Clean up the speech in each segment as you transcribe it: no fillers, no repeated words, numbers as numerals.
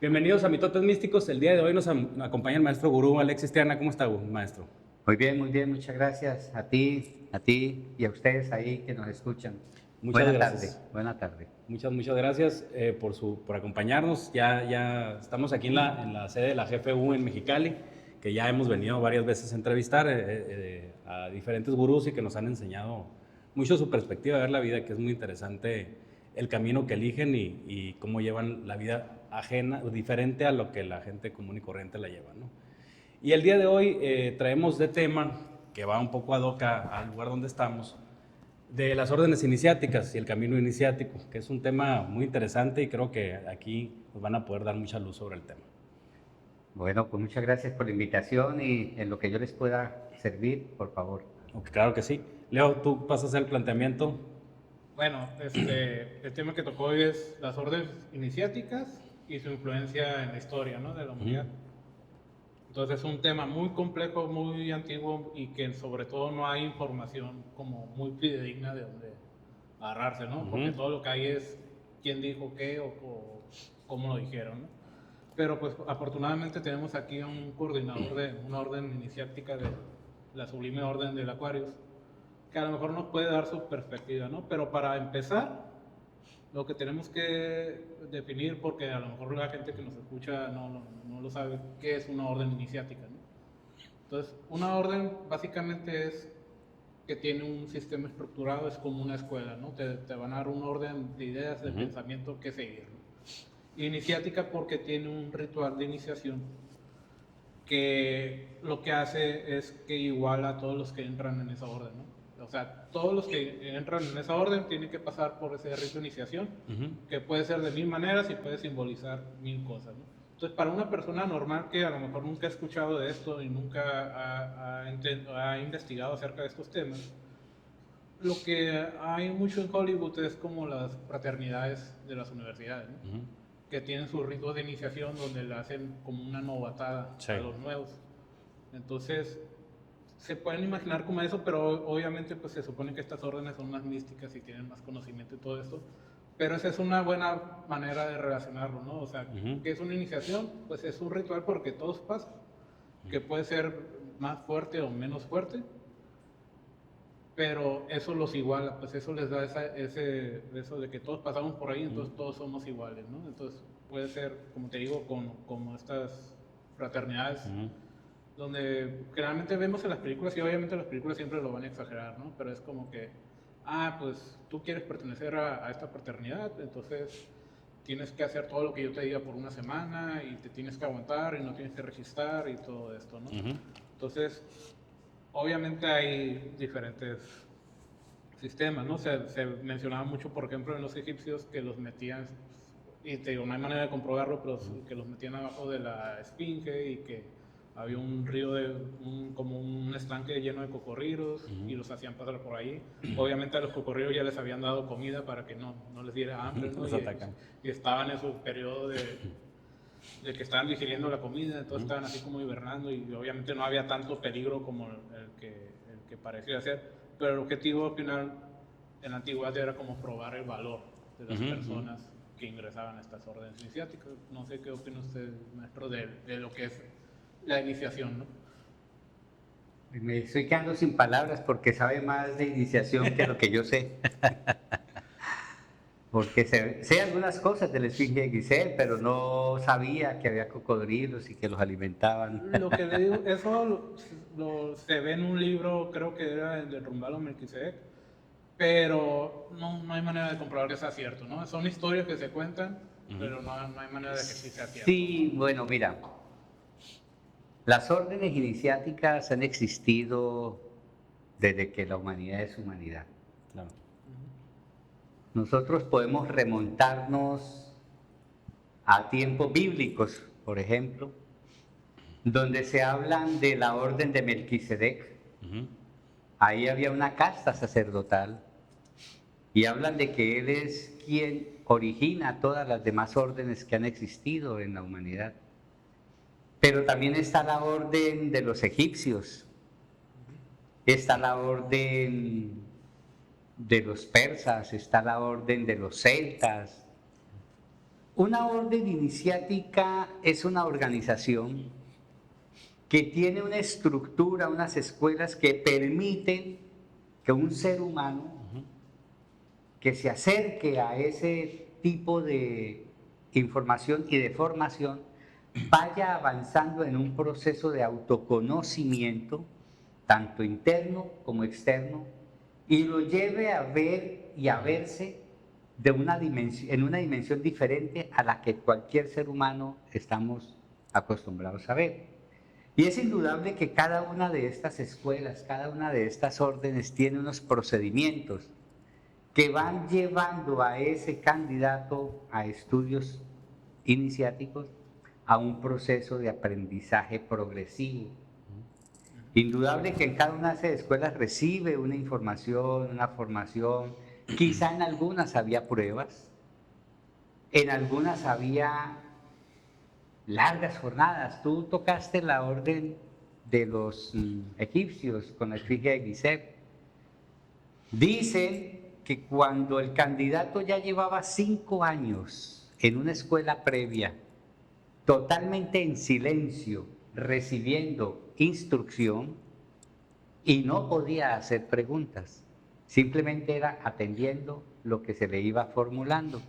Bienvenidos a Mitotes Místicos. El día de hoy nos acompaña el maestro gurú Alexis Triana. ¿Cómo está, maestro? Muy bien, muchas gracias a ti y a ustedes ahí que nos escuchan. Muchas gracias. Buena tarde. Muchas gracias por acompañarnos. Ya estamos aquí en la sede de la GFU en Mexicali, que ya hemos venido varias veces a entrevistar a diferentes gurús y que nos han enseñado mucho su perspectiva de ver la vida, que es muy interesante el camino que eligen y cómo llevan la vida ajena, diferente a lo que la gente común y corriente la lleva, ¿no? Y el día de hoy traemos de tema, que va un poco ad hoc al lugar donde estamos, de las órdenes iniciáticas y el camino iniciático, que es un tema muy interesante y creo que aquí nos van a poder dar mucha luz sobre el tema. Bueno, pues muchas gracias por la invitación y en lo que yo les pueda servir, por favor. Okay, claro que sí. Leo, tú pasas el planteamiento. Bueno, el tema que tocó hoy es las órdenes iniciáticas y su influencia en la historia, ¿no?, de la humanidad. Entonces es un tema muy complejo, muy antiguo y que sobre todo no hay información como muy fidedigna de donde agarrarse, ¿no? Porque todo lo que hay es quién dijo qué o cómo lo dijeron, ¿no? Pero pues afortunadamente tenemos aquí a un coordinador de una orden iniciática de la Sublime Orden del Aquarius, que a lo mejor nos puede dar su perspectiva, ¿no? Pero para empezar, lo que tenemos que definir, porque a lo mejor la gente que nos escucha no lo sabe, qué es una orden iniciática, ¿no? Entonces, una orden básicamente es que tiene un sistema estructurado, es como una escuela, ¿no? Te van a dar un orden de ideas, de pensamiento que seguir, ¿no? Iniciática porque tiene un ritual de iniciación que lo que hace es que iguala a todos los que entran en esa orden, ¿no? O sea, todos los que entran en esa orden tienen que pasar por ese rito de iniciación, que puede ser de 1000 maneras y puede simbolizar 1000 cosas, ¿no? Entonces, para una persona normal que a lo mejor nunca ha escuchado de esto y nunca ha investigado acerca de estos temas, lo que hay mucho en Hollywood es como las fraternidades de las universidades, ¿no? Que tienen sus ritos de iniciación donde le hacen como una novatada a los nuevos. Entonces, se pueden imaginar como eso, pero obviamente pues se supone que estas órdenes son más místicas y tienen más conocimiento y todo esto. Pero esa es una buena manera de relacionarlo, ¿no? O sea, ¿qué es una iniciación? Pues es un ritual porque todos pasan, que puede ser más fuerte o menos fuerte, pero eso los iguala, pues eso les da eso de que todos pasamos por ahí, entonces todos somos iguales, ¿no? Entonces puede ser, como te digo, como estas fraternidades, donde generalmente vemos en las películas, y obviamente las películas siempre lo van a exagerar, ¿no? Pero es como que, pues tú quieres pertenecer a esta fraternidad, entonces tienes que hacer todo lo que yo te diga por una semana, y te tienes que aguantar, y no tienes que registrar, y todo esto, ¿no? Entonces, obviamente hay diferentes sistemas, ¿no? Se mencionaba mucho, por ejemplo, en los egipcios que los metían, y te digo, no hay manera de comprobarlo, pero que los metían abajo de la esfinge y que había un río como un estanque lleno de cocodrilos y los hacían pasar por ahí. Obviamente a los cocodrilos ya les habían dado comida para que no les diera hambre, ¿no? Y estaban en su periodo de que estaban digiriendo la comida, entonces estaban así como hibernando y obviamente no había tanto peligro como el que parecía ser, pero el objetivo al final en la antigüedad era como probar el valor de las personas que ingresaban a estas órdenes iniciáticas. No sé qué opina usted, maestro, de lo que es la iniciación, ¿no? Me estoy quedando sin palabras porque sabe más de iniciación que lo que yo sé. Porque sé algunas cosas de la esfinge de Gizeh, pero no sabía que había cocodrilos y que los alimentaban. Lo que le digo, eso se ve en un libro, creo que era el de Rumbalo Melquisedec, pero no hay manera de comprobar que sea cierto, ¿no? Son historias que se cuentan, pero no hay manera de que sí sea cierto. Sí, bueno, mira, las órdenes iniciáticas han existido desde que la humanidad es humanidad. Claro. Nosotros podemos remontarnos a tiempos bíblicos, por ejemplo, donde se hablan de la orden de Melquisedec. Ahí había una casta sacerdotal y hablan de que él es quien origina todas las demás órdenes que han existido en la humanidad. Pero también está la orden de los egipcios, está la orden de los persas, está la orden de los celtas, Una orden iniciática es una organización que tiene una estructura, unas escuelas que permiten que un ser humano que se acerque a ese tipo de información y de formación vaya avanzando en un proceso de autoconocimiento, tanto interno como externo, y lo lleve a ver y a verse de en una dimensión diferente a la que cualquier ser humano estamos acostumbrados a ver. Y es indudable que cada una de estas escuelas, cada una de estas órdenes tiene unos procedimientos que van llevando a ese candidato a estudios iniciáticos a un proceso de aprendizaje progresivo. Indudable que en cada una de esas escuelas recibe una información, una formación, quizá en algunas había pruebas, en algunas había largas jornadas. Tú tocaste la orden de los egipcios con la esfinge de Gizeh. Dicen que cuando el candidato ya llevaba 5 años en una escuela previa, totalmente en silencio, recibiendo instrucción y no podía hacer preguntas, simplemente era atendiendo lo que se le iba formulando.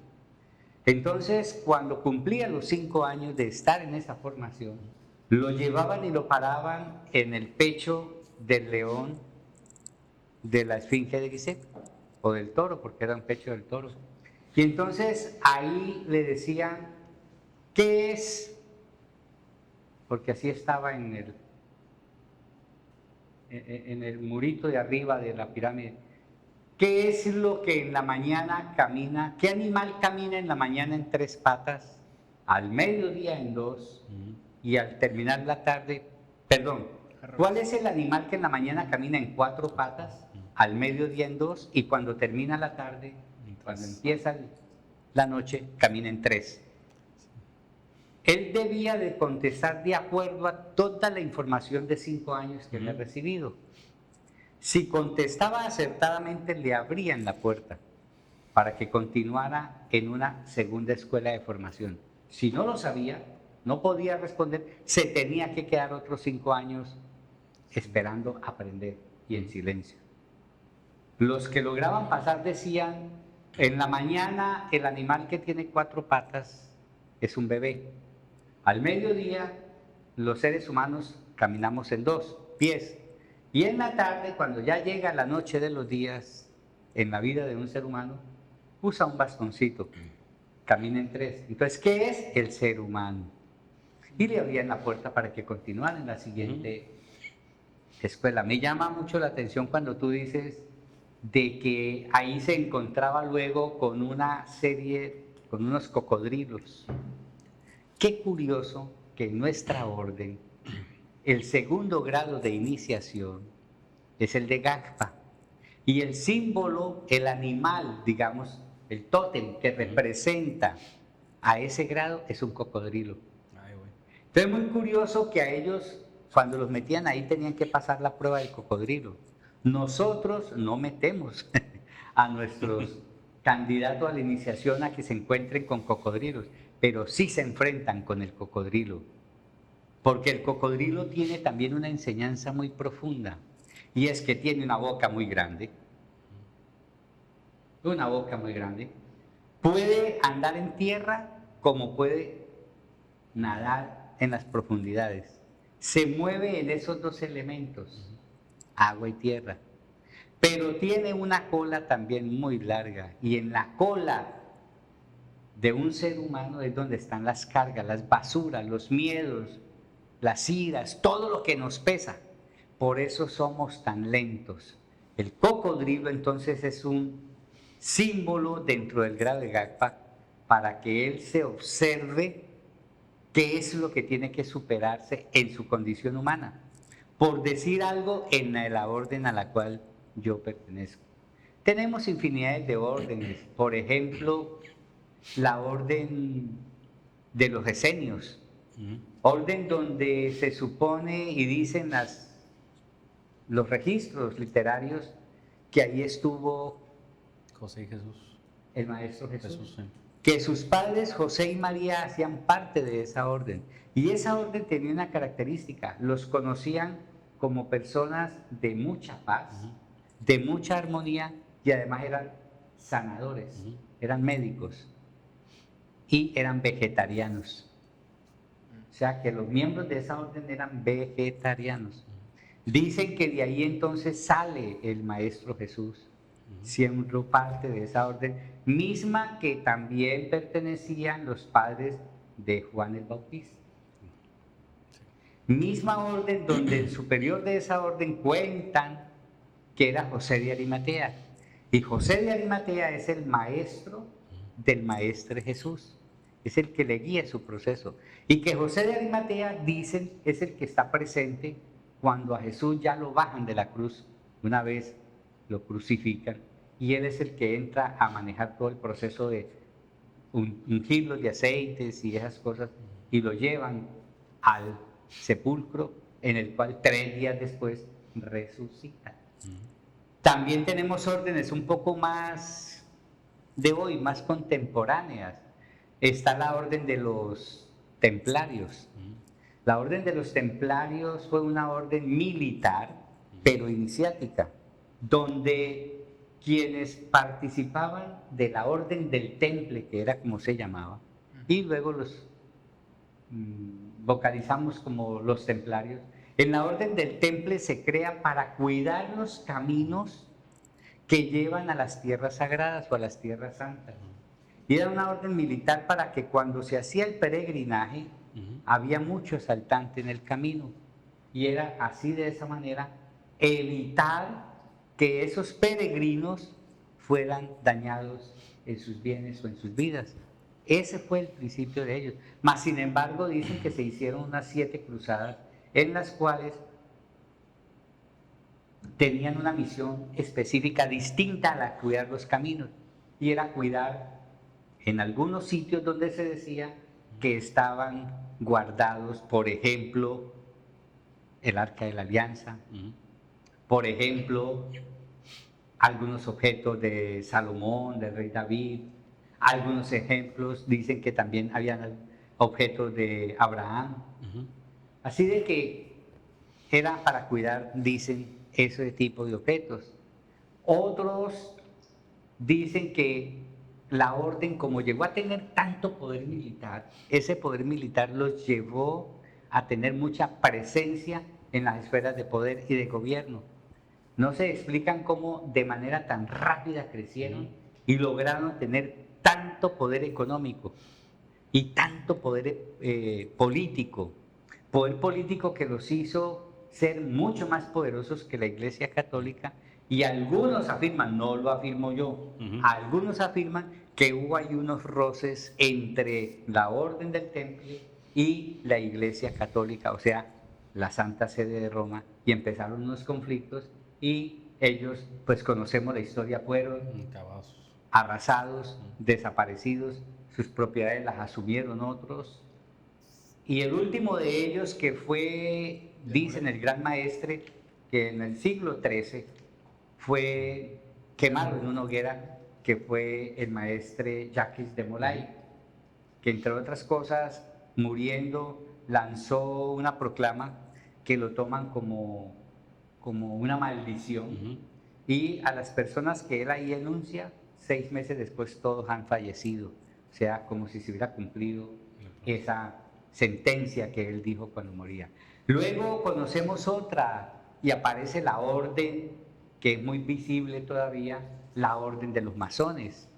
Entonces, cuando cumplía los 5 años de estar en esa formación, lo llevaban y lo paraban en el pecho del león de la esfinge de Gizeh, o del toro, porque era un pecho del toro. Y entonces ahí le decían, ¿qué es? Porque así estaba en el murito de arriba de la pirámide. ¿Qué es lo que en la mañana camina? ¿Qué animal camina en la mañana en 3 patas, al mediodía en 2 y al terminar la tarde? Perdón, ¿cuál es el animal que en la mañana camina en 4 patas, al mediodía en 2 y cuando termina la tarde, cuando empieza la noche, camina en 3? Él debía de contestar de acuerdo a toda la información de 5 años que había recibido. Si contestaba acertadamente, le abrían la puerta para que continuara en una segunda escuela de formación. Si no lo sabía, no podía responder, se tenía que quedar otros 5 años esperando aprender y en silencio. Los que lograban pasar decían, en la mañana el animal que tiene 4 patas es un bebé. Al mediodía los seres humanos caminamos en 2 pies. Y en la tarde, cuando ya llega la noche de los días, en la vida de un ser humano, usa un bastoncito, camina en 3. Entonces, ¿qué es el ser humano? Y le abrían la puerta para que continuara en la siguiente escuela. Me llama mucho la atención cuando tú dices de que ahí se encontraba luego con una serie, con unos cocodrilos. Qué curioso que en nuestra orden el segundo grado de iniciación es el de Gagpa. Y el símbolo, el animal, digamos, el tótem que representa a ese grado es un cocodrilo. Entonces es muy curioso que a ellos, cuando los metían ahí, tenían que pasar la prueba del cocodrilo. Nosotros no metemos a nuestros candidatos a la iniciación a que se encuentren con cocodrilos, pero sí se enfrentan con el cocodrilo. Porque el cocodrilo tiene también una enseñanza muy profunda, y es que tiene una boca muy grande, puede andar en tierra como puede nadar en las profundidades, se mueve en esos 2 elementos, agua y tierra, pero tiene una cola también muy larga, y en la cola de un ser humano es donde están las cargas, las basuras, los miedos, las iras, todo lo que nos pesa. Por eso somos tan lentos. El cocodrilo entonces es un símbolo dentro del grado de Gagpa para que él se observe qué es lo que tiene que superarse en su condición humana. Por decir algo, en la orden a la cual yo pertenezco. Tenemos infinidades de órdenes. Por ejemplo, la orden de los esenios. Orden donde se supone y dicen los registros literarios que ahí estuvo José y Jesús. el Maestro Jesús. Sí. que sus padres José y María hacían parte de esa orden. Y esa orden tenía una característica, los conocían como personas de mucha paz, de mucha armonía y además eran sanadores, eran médicos y eran vegetarianos. O sea que los miembros de esa orden eran vegetarianos. Dicen que de ahí entonces sale el Maestro Jesús, siendo parte de esa orden, misma que también pertenecían los padres de Juan el Bautista. Misma orden donde el superior de esa orden cuentan que era José de Arimatea. Y José de Arimatea es el maestro del Maestro Jesús, es el que le guía su proceso. Y que José de Arimatea, dicen, es el que está presente cuando a Jesús ya lo bajan de la cruz, una vez lo crucifican, y él es el que entra a manejar todo el proceso de ungirlos de aceites y esas cosas, y lo llevan al sepulcro, en el cual 3 días después resucita. También tenemos órdenes un poco más de hoy, más contemporáneas. Está la orden de los templarios. La orden de los templarios fue una orden militar, pero iniciática, donde quienes participaban de la orden del temple, que era como se llamaba, y luego los vocalizamos como los templarios. En la orden del temple se crea para cuidar los caminos que llevan a las tierras sagradas o a las tierras santas. Y era una orden militar para que cuando se hacía el peregrinaje, había mucho asaltante en el camino. Y era así, de esa manera, evitar que esos peregrinos fueran dañados en sus bienes o en sus vidas. Ese fue el principio de ellos. Mas, sin embargo, dicen que se hicieron unas 7 cruzadas en las cuales tenían una misión específica distinta a la de cuidar los caminos. Y era cuidar en algunos sitios donde se decía que estaban guardados, por ejemplo, el Arca de la Alianza, por ejemplo, algunos objetos de Salomón, del rey David. Algunos ejemplos dicen que también habían objetos de Abraham. Así de que era para cuidar, dicen, ese tipo de objetos. Otros dicen que la orden, como llegó a tener tanto poder militar, ese poder militar los llevó a tener mucha presencia en las esferas de poder y de gobierno. No se explican cómo de manera tan rápida crecieron y lograron tener tanto poder económico y tanto poder político que los hizo ser mucho más poderosos que la Iglesia Católica. Y algunos afirman, no lo afirmo yo, algunos afirman que hubo ahí unos roces entre la Orden del Temple y la Iglesia Católica, o sea, la Santa Sede de Roma, y empezaron unos conflictos y ellos, pues conocemos la historia, fueron arrasados, desaparecidos, sus propiedades las asumieron otros. Y el último de ellos, que fue, dicen el gran maestre, que en el siglo XIII fue quemado en una hoguera, que fue el maestre Jacques de Molay, que entre otras cosas, muriendo, lanzó una proclama que lo toman como una maldición. Y a las personas que él ahí enuncia, 6 meses después todos han fallecido. O sea, como si se hubiera cumplido esa sentencia que él dijo cuando moría. Luego conocemos otra y aparece la orden, que es muy visible todavía, la orden de los masones,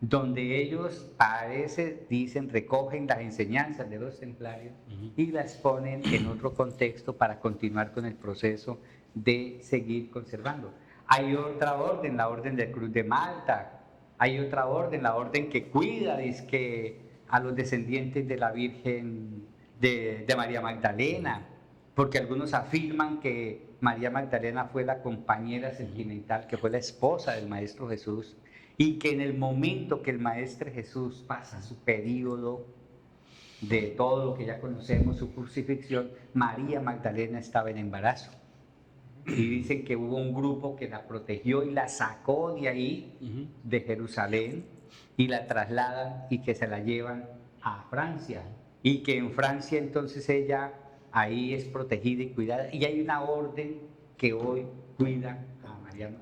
donde ellos parece, dicen, recogen las enseñanzas de los templarios y las ponen en otro contexto para continuar con el proceso de seguir conservando. Hay otra orden, la orden de Cruz de Malta. Hay otra orden, la orden que cuida, dizque, a los descendientes de la Virgen de María Magdalena, porque algunos afirman que María Magdalena fue la compañera sentimental, que fue la esposa del Maestro Jesús, y que en el momento que el Maestro Jesús pasa su periodo de todo lo que ya conocemos, su crucifixión, María Magdalena estaba en embarazo. Y dicen que hubo un grupo que la protegió y la sacó de ahí, de Jerusalén, y la trasladan y que se la llevan a Francia. Y que en Francia entonces ella ahí es protegida y cuidada. Y hay una orden que hoy cuida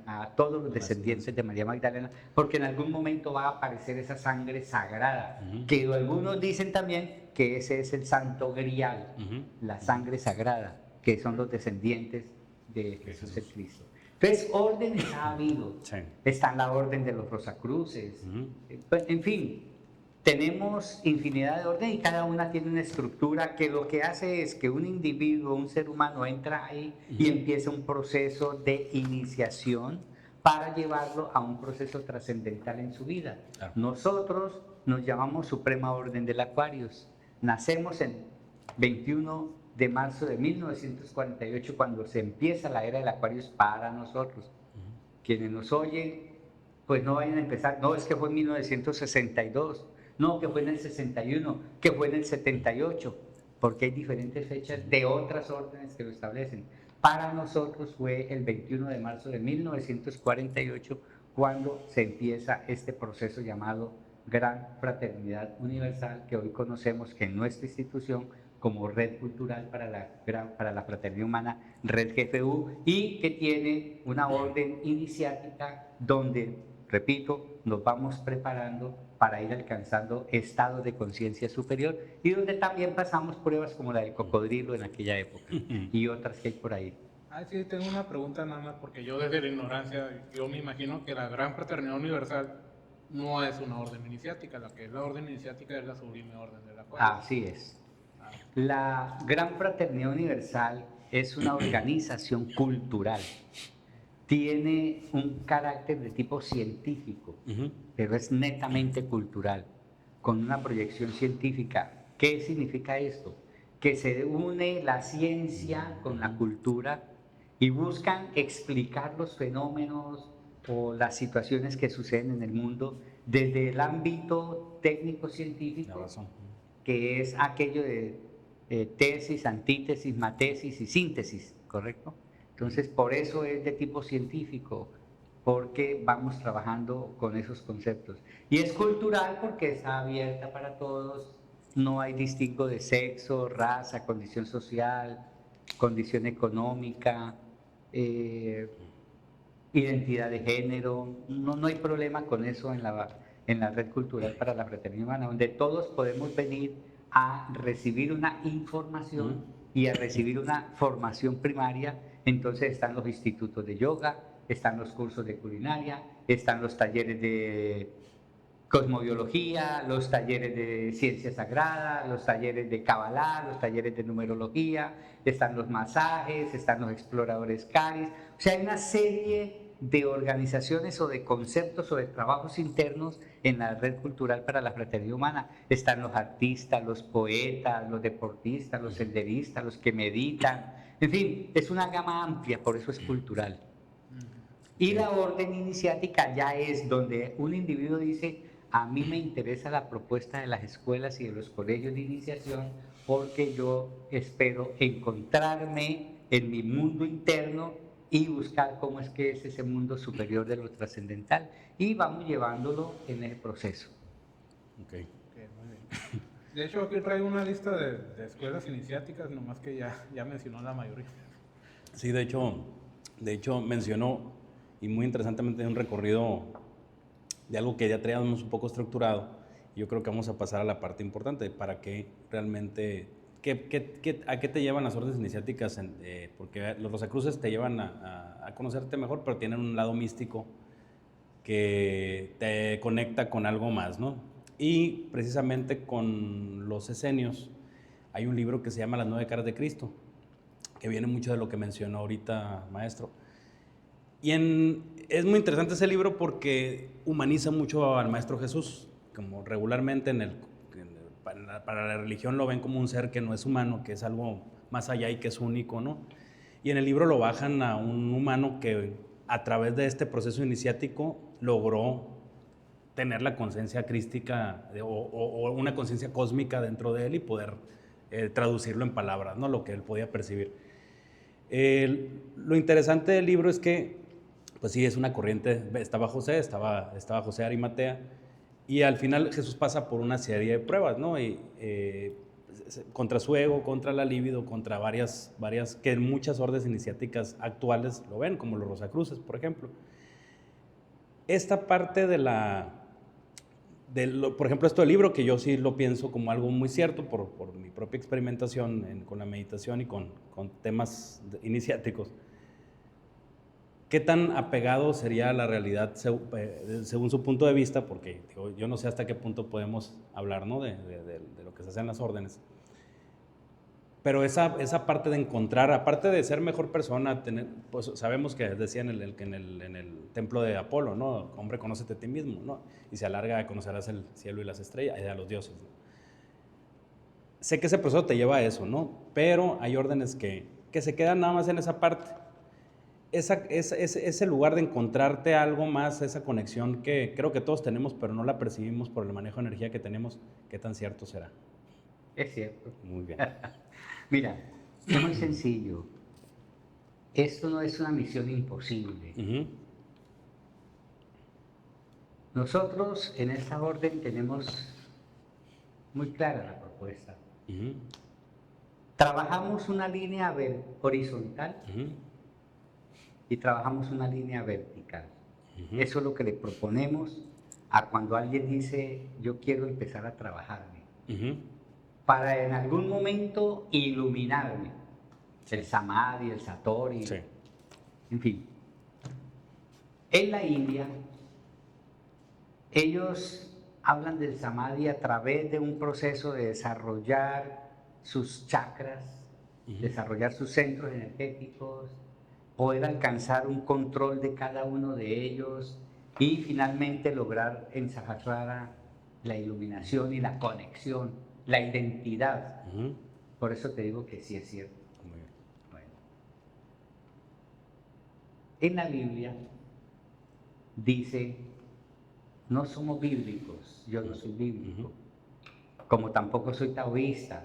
a todos los descendientes de María Magdalena, porque en algún momento va a aparecer esa sangre sagrada, que algunos dicen también que ese es el Santo Grial, la sangre sagrada, que son los descendientes de Jesús el Cristo. Entonces, órdenes ha habido. Sí. Está la orden de los Rosacruces. En fin, tenemos infinidad de órdenes y cada una tiene una estructura que lo que hace es que un individuo, un ser humano entra ahí y empieza un proceso de iniciación para llevarlo a un proceso trascendental en su vida. Claro. Nosotros nos llamamos Suprema Orden del Aquarius. Nacemos en 21 de marzo de 1948 cuando se empieza la era del Aquarius para nosotros. Quienes nos oyen, pues no vayan a empezar, no, es que fue en 1962. No, que fue en el 61, que fue en el 78, porque hay diferentes fechas de otras órdenes que lo establecen. Para nosotros fue el 21 de marzo de 1948 cuando se empieza este proceso llamado Gran Fraternidad Universal, que hoy conocemos en nuestra institución como Red Cultural para la Fraternidad Humana, Red GFU, y que tiene una orden iniciática donde, repito, nos vamos preparando para ir alcanzando estados de conciencia superior y donde también pasamos pruebas como la del cocodrilo en aquella época y otras que hay por ahí. Sí, tengo una pregunta nada más, porque yo desde la ignorancia, yo me imagino que la Gran Fraternidad Universal no es una orden iniciática, la que es la orden iniciática es la Sublime Orden de la Cual. Así es. La Gran Fraternidad Universal es una organización cultural. Tiene un carácter de tipo científico, pero es netamente cultural, con una proyección científica. ¿Qué significa esto? Que se une la ciencia con la cultura y buscan explicar los fenómenos o las situaciones que suceden en el mundo desde el ámbito técnico-científico, que es aquello de tesis, antítesis, matesis y síntesis, ¿correcto? Entonces, por eso es de tipo científico, porque vamos trabajando con esos conceptos. Y es cultural porque está abierta para todos, no hay distingo de sexo, raza, condición social, condición económica, identidad de género, no hay problema con eso en la Red Cultural para la Fraternidad Humana, donde todos podemos venir a recibir una información y a recibir una formación primaria. Entonces están los institutos de yoga, están los cursos de culinaria, están los talleres de cosmobiología, los talleres de ciencia sagrada, los talleres de Kabbalah, los talleres de numerología, están los masajes, están los exploradores caris. O sea, hay una serie de organizaciones o de conceptos o de trabajos internos en la Red Cultural para la Fraternidad Humana. Están los artistas, los poetas, los deportistas, los senderistas, los que meditan. En fin, es una gama amplia, por eso es cultural. Y la orden iniciática ya es donde un individuo dice: a mí me interesa la propuesta de las escuelas y de los colegios de iniciación porque yo espero encontrarme en mi mundo interno y buscar cómo es que es ese mundo superior de lo trascendental. Y vamos llevándolo en el proceso. Okay. Muy bien. De hecho, aquí traigo una lista de escuelas iniciáticas, nomás que ya mencionó la mayoría. Sí, de hecho mencionó, y muy interesantemente, un recorrido de algo que ya traíamos un poco estructurado. Yo creo que vamos a pasar a la parte importante, para que realmente, ¿a qué te llevan las órdenes iniciáticas? Porque los Rosacruces te llevan a conocerte mejor, pero tienen un lado místico que te conecta con algo más, ¿no? Y precisamente con los esenios hay un libro que se llama Las 9 caras de Cristo, que viene mucho de lo que mencionó ahorita, maestro. Y es muy interesante ese libro porque humaniza mucho al Maestro Jesús, como regularmente para la religión lo ven como un ser que no es humano, que es algo más allá y que es único, ¿no? Y en el libro lo bajan a un humano que a través de este proceso iniciático logró tener la conciencia crística o una conciencia cósmica dentro de él y poder traducirlo en palabras, ¿no? Lo que él podía percibir. Lo interesante del libro es que, pues sí, es una corriente. Estaba José Arimatea, Y al final Jesús pasa por una serie de pruebas, ¿no? Y, contra su ego, contra la libido, contra varias que en muchas órdenes iniciáticas actuales lo ven, como los Rosacruces, por ejemplo. Esta parte por ejemplo, esto del libro, que yo sí lo pienso como algo muy cierto por mi propia experimentación con la meditación y con temas iniciáticos. ¿Qué tan apegado sería a la realidad según su punto de vista? Porque digo, yo no sé hasta qué punto podemos hablar, ¿no? de lo que se hace en las órdenes. Pero esa parte de encontrar, aparte de ser mejor persona, pues sabemos que decían en el templo de Apolo, ¿no? Hombre, conócete a ti mismo, ¿no? Y se alarga, conocerás el cielo y las estrellas, y a los dioses, ¿no? Sé que ese proceso te lleva a eso, ¿no? Pero hay órdenes que se quedan nada más en esa parte. Ese lugar de encontrarte algo más, esa conexión que creo que todos tenemos, pero no la percibimos por el manejo de energía que tenemos, ¿qué tan cierto será? Es cierto. Muy bien. Mira, es muy sencillo. Esto no es una misión imposible. Nosotros en esta orden tenemos muy clara la propuesta. Trabajamos una línea horizontal y trabajamos una línea vertical. Eso es lo que le proponemos a cuando alguien dice, yo quiero empezar a trabajarme. Para en algún momento iluminarme. Sí. El Samadhi, el Satori, sí. En fin. En la India, ellos hablan del Samadhi a través de un proceso de desarrollar sus chakras, desarrollar sus centros energéticos, poder alcanzar un control de cada uno de ellos y finalmente lograr en Sahasrara la iluminación y la conexión, la identidad. Por eso te digo que sí es cierto. Bueno. En la Biblia dice, no somos bíblicos, yo no soy bíblico, como tampoco soy taoísta,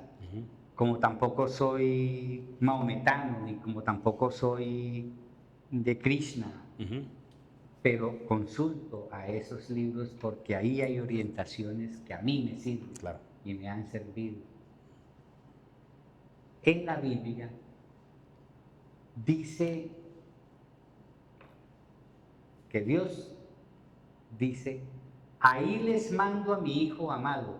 como tampoco soy maometano, ni como tampoco soy de Krishna, pero consulto a esos libros porque ahí hay orientaciones que a mí me sirven, claro, y me han servido. En la Biblia dice que Dios dice, ahí les mando a mi Hijo amado,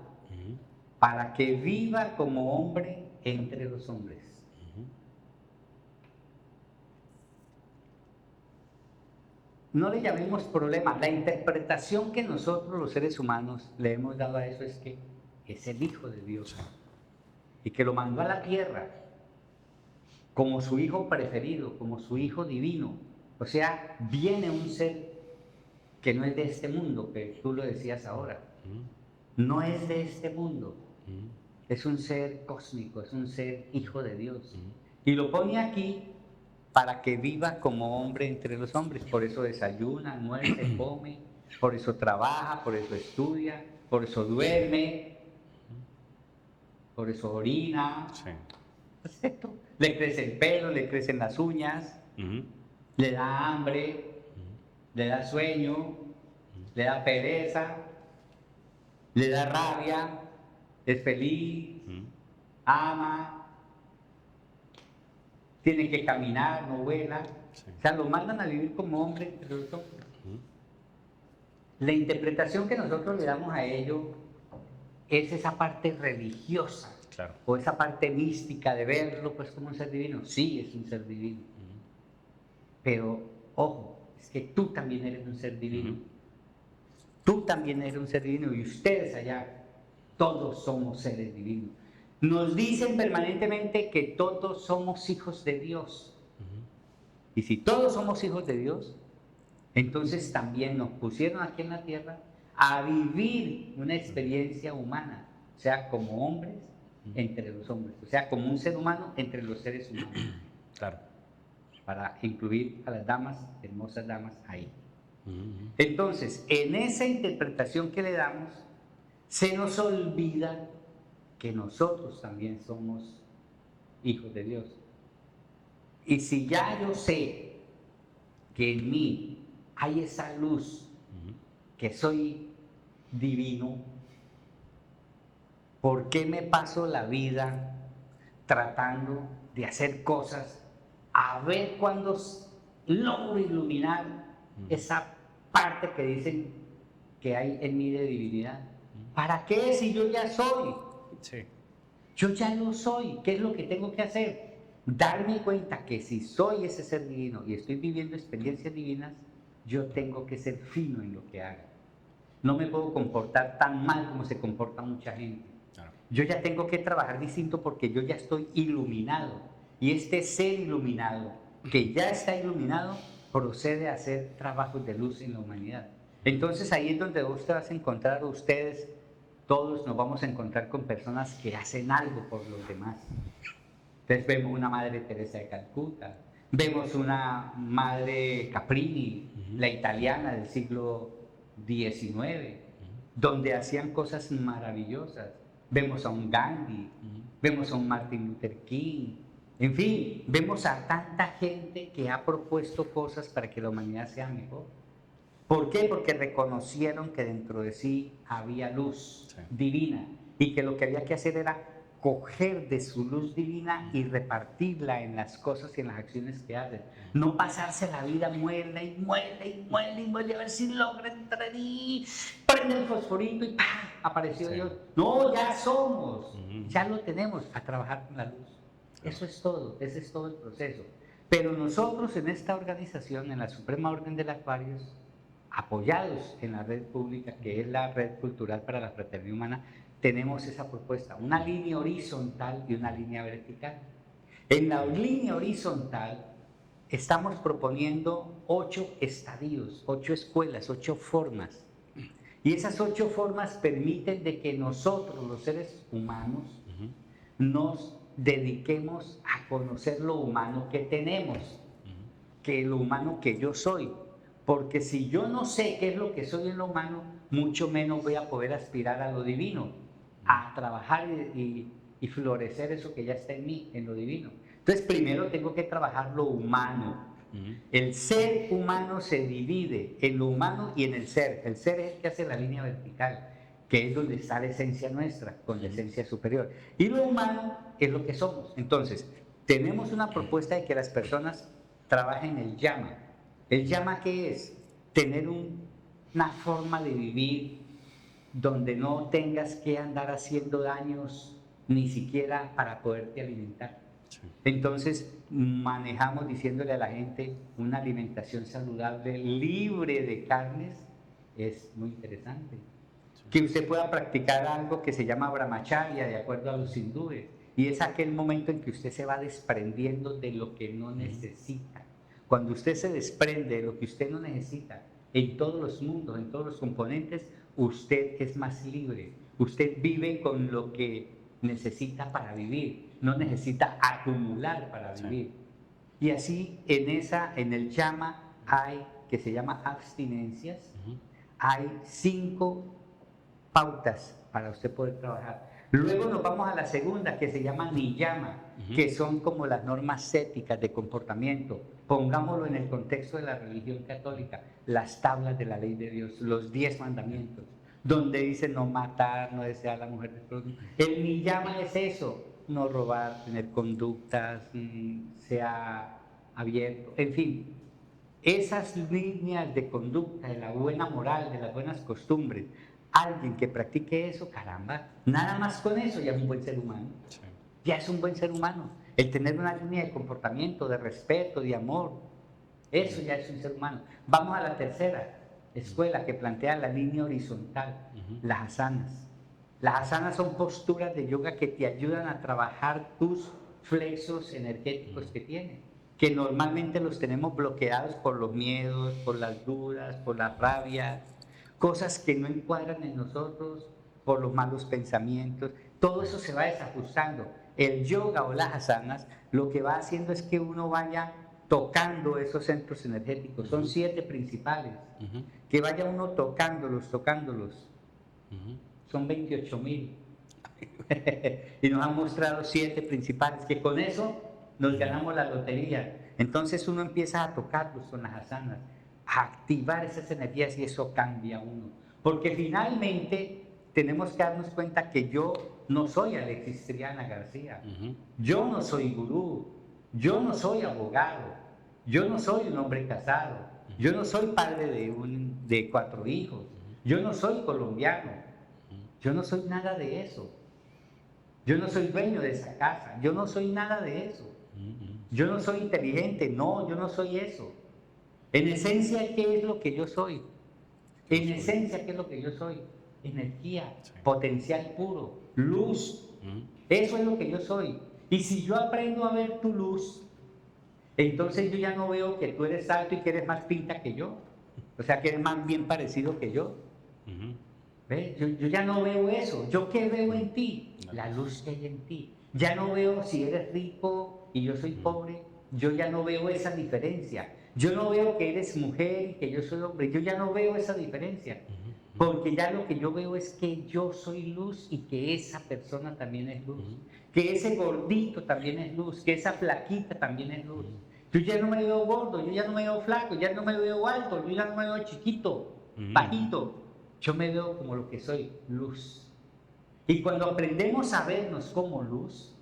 para que viva como hombre entre los hombres. No le llamemos problema. La interpretación que nosotros los seres humanos le hemos dado a eso es que es el Hijo de Dios y que lo mandó a la tierra como su Hijo preferido, como su Hijo divino. O sea, viene un ser que no es de este mundo, que tú lo decías ahora. No es de este mundo. Es un ser cósmico, es un ser Hijo de Dios. Y lo pone aquí para que viva como hombre entre los hombres. Por eso desayuna, almuerza, come, por eso trabaja, por eso estudia, por eso duerme, por eso orina. Sí. ¿Perfecto? Le crece el pelo, le crecen las uñas, le da hambre, le da sueño, le da pereza, le da rabia, es feliz, ama, tiene que caminar, no vuela. Sí. O sea, lo mandan a vivir como hombre entre los hombres. La interpretación que nosotros le damos a ello es esa parte religiosa, claro, o esa parte mística de verlo pues como un ser divino. Sí, es un ser divino. Pero, ojo, es que tú también eres un ser divino. Tú también eres un ser divino y ustedes allá, todos somos seres divinos. Nos dicen permanentemente que todos somos hijos de Dios. Y si todos somos hijos de Dios, entonces también nos pusieron aquí en la tierra a vivir una experiencia humana, o sea, como hombres entre los hombres, o sea, como un ser humano entre los seres humanos. Claro. Para incluir a las damas, hermosas damas, ahí. Entonces, en esa interpretación que le damos, se nos olvida que nosotros también somos hijos de Dios. Y si ya yo sé que en mí hay esa luz, que soy divino, ¿por qué me paso la vida tratando de hacer cosas a ver cuándo logro iluminar esa parte que dicen que hay en mí de divinidad? ¿Para qué si yo ya soy? Sí. Yo ya lo soy. ¿Qué es lo que tengo que hacer? Darme cuenta que si soy ese ser divino y estoy viviendo experiencias divinas, yo tengo que ser fino en lo que haga. No me puedo comportar tan mal como se comporta mucha gente. Claro. Yo ya tengo que trabajar distinto porque yo ya estoy iluminado. Y este ser iluminado, que ya está iluminado, procede a hacer trabajos de luz en la humanidad. Entonces ahí es donde vos te vas a encontrar, ustedes, todos nos vamos a encontrar con personas que hacen algo por los demás. Entonces vemos una Madre Teresa de Calcuta, vemos una Madre Caprini, la italiana del siglo XIX, donde hacían cosas maravillosas. Vemos a un Gandhi, vemos a un Martin Luther King, en fin, vemos a tanta gente que ha propuesto cosas para que la humanidad sea mejor. ¿Por qué? Porque reconocieron que dentro de sí había luz divina y que lo que había que hacer era coger de su luz divina y repartirla en las cosas y en las acciones que hacen. No pasarse la vida muele y muele y muele y muele a ver si logra entrar y prende el fosforito y ¡pam! Apareció Dios. No, ya somos, ya lo tenemos, a trabajar con la luz. Eso es todo, ese es todo el proceso. Pero nosotros en esta organización, en la Suprema Orden de Acuarios, apoyados en la red pública, que es la Red Cultural para la Fraternidad Humana, tenemos esa propuesta, una línea horizontal y una línea vertical. En la línea horizontal estamos proponiendo 8 estadios, 8 escuelas, 8 formas. Y esas 8 formas permiten de que nosotros, los seres humanos, nos dediquemos a conocer lo humano que tenemos, que lo humano que yo soy. Porque si yo no sé qué es lo que soy en lo humano, mucho menos voy a poder aspirar a lo divino, a trabajar y florecer eso que ya está en mí, en lo divino. Entonces, primero tengo que trabajar lo humano. El ser humano se divide en lo humano y en el ser. El ser es el que hace la línea vertical, que es donde está la esencia nuestra, con la esencia superior. Y lo humano es lo que somos. Entonces, tenemos una propuesta de que las personas trabajen el llama. ¿El llama qué es? Tener una forma de vivir donde no tengas que andar haciendo daños ni siquiera para poderte alimentar. Sí. Entonces manejamos diciéndole a la gente una alimentación saludable, libre de carnes, es muy interesante. Sí. Que usted pueda practicar algo que se llama brahmacharya de acuerdo a los hindúes, y es aquel momento en que usted se va desprendiendo de lo que no necesita. Cuando usted se desprende de lo que usted no necesita, en todos los mundos, en todos los componentes, usted es más libre. Usted vive con lo que necesita para vivir, no necesita acumular para vivir. Sí. Y así en el llama hay, que se llama abstinencias, hay 5 pautas para usted poder trabajar. Luego nos vamos a la segunda, que se llama niyama, que son como las normas éticas de comportamiento. Pongámoslo en el contexto de la religión católica, las tablas de la ley de Dios, los 10 mandamientos, donde dice no matar, no desear a la mujer del prójimo. El niyama es eso, no robar, tener conductas, sea abierto, en fin. Esas líneas de conducta, de la buena moral, de las buenas costumbres, alguien que practique eso, caramba, nada más con eso ya es un buen ser humano. Sí. Ya es un buen ser humano. El tener una línea de comportamiento, de respeto, de amor, eso ya es un ser humano. Vamos a la tercera escuela que plantea la línea horizontal, las asanas. Las asanas son posturas de yoga que te ayudan a trabajar tus flexos energéticos que tienes, que normalmente los tenemos bloqueados por los miedos, por las dudas, por la rabia, cosas que no encuadran en nosotros, por los malos pensamientos. Todo eso se va desajustando. El yoga o las asanas lo que va haciendo es que uno vaya tocando esos centros energéticos. Son 7 principales. Que vaya uno tocándolos. Son 28,000. Y nos han mostrado 7 principales, que con eso nos ganamos la lotería. Entonces uno empieza a tocarlos con las asanas, a activar esas energías y eso cambia a uno. Porque finalmente tenemos que darnos cuenta que yo no soy Alexis Triana García, yo no soy gurú, yo no soy abogado, yo no soy un hombre casado, yo no soy padre de 4 hijos, yo no soy colombiano, yo no soy nada de eso. Yo no soy dueño de esa casa, yo no soy nada de eso. Yo no soy inteligente, no, yo no soy eso. En esencia, ¿qué es lo que yo soy? En esencia, ¿qué es lo que yo soy? Energía, potencial puro, luz. Eso es lo que yo soy. Y si yo aprendo a ver tu luz, entonces yo ya no veo que tú eres alto y que eres más pinta que yo. O sea, que eres más bien parecido que yo. ¿Ves? Yo ya no veo eso. ¿Yo qué veo en ti? La luz que hay en ti. Ya no veo si eres rico y yo soy pobre. Yo ya no veo esa diferencia. Yo no veo que eres mujer y que yo soy hombre. Yo ya no veo esa diferencia. Porque ya lo que yo veo es que yo soy luz y que esa persona también es luz. Que ese gordito también es luz. Que esa flaquita también es luz. Yo ya no me veo gordo, yo ya no me veo flaco, ya no me veo alto, yo ya no me veo chiquito, bajito. Yo me veo como lo que soy, luz. Y cuando aprendemos a vernos como luz,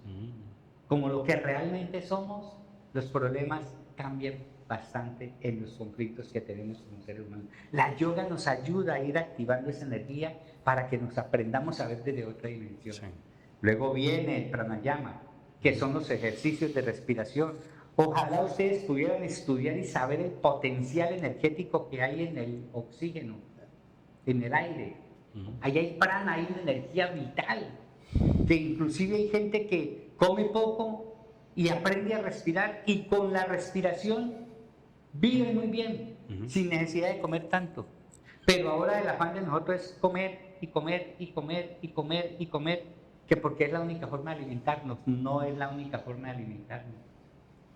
como lo que realmente somos, los problemas cambian bastante en los conflictos que tenemos como seres humanos. La yoga nos ayuda a ir activando esa energía para que nos aprendamos a ver desde otra dimensión. Sí. Luego viene el pranayama, que son los ejercicios de respiración. Ojalá ustedes pudieran estudiar y saber el potencial energético que hay en el oxígeno, en el aire. Ahí hay prana, hay una energía vital, que inclusive hay gente que come poco y aprende a respirar y con la respiración vive muy bien, sin necesidad de comer tanto. Pero ahora el afán de nosotros es comer y comer y comer y comer y comer, que porque es la única forma de alimentarnos. No es la única forma de alimentarnos.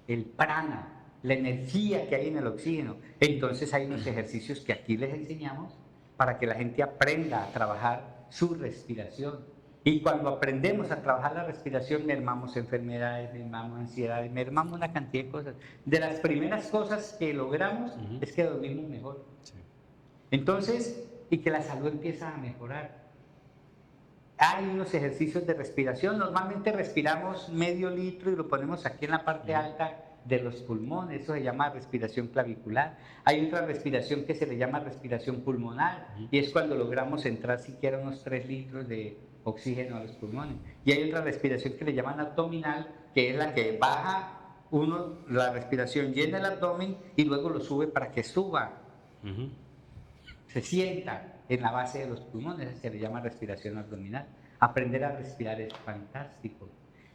El prana, la energía que hay en el oxígeno. Entonces hay unos ejercicios que aquí les enseñamos para que la gente aprenda a trabajar su respiración. Y cuando aprendemos a trabajar la respiración, mermamos enfermedades, mermamos ansiedades, mermamos una cantidad de cosas. De las primeras cosas que logramos es que dormimos mejor. Sí. Entonces, y que la salud empieza a mejorar. Hay unos ejercicios de respiración. Normalmente respiramos medio litro y lo ponemos aquí en la parte alta de los pulmones. Eso se llama respiración clavicular. Hay otra respiración que se le llama respiración pulmonar y es cuando logramos entrar siquiera unos 3 litros de oxígeno a los pulmones. Y hay otra respiración que le llaman abdominal, que es la que baja la respiración, llena el abdomen y luego lo sube para que suba. Se sienta en la base de los pulmones, se le llama respiración abdominal. Aprender a respirar es fantástico.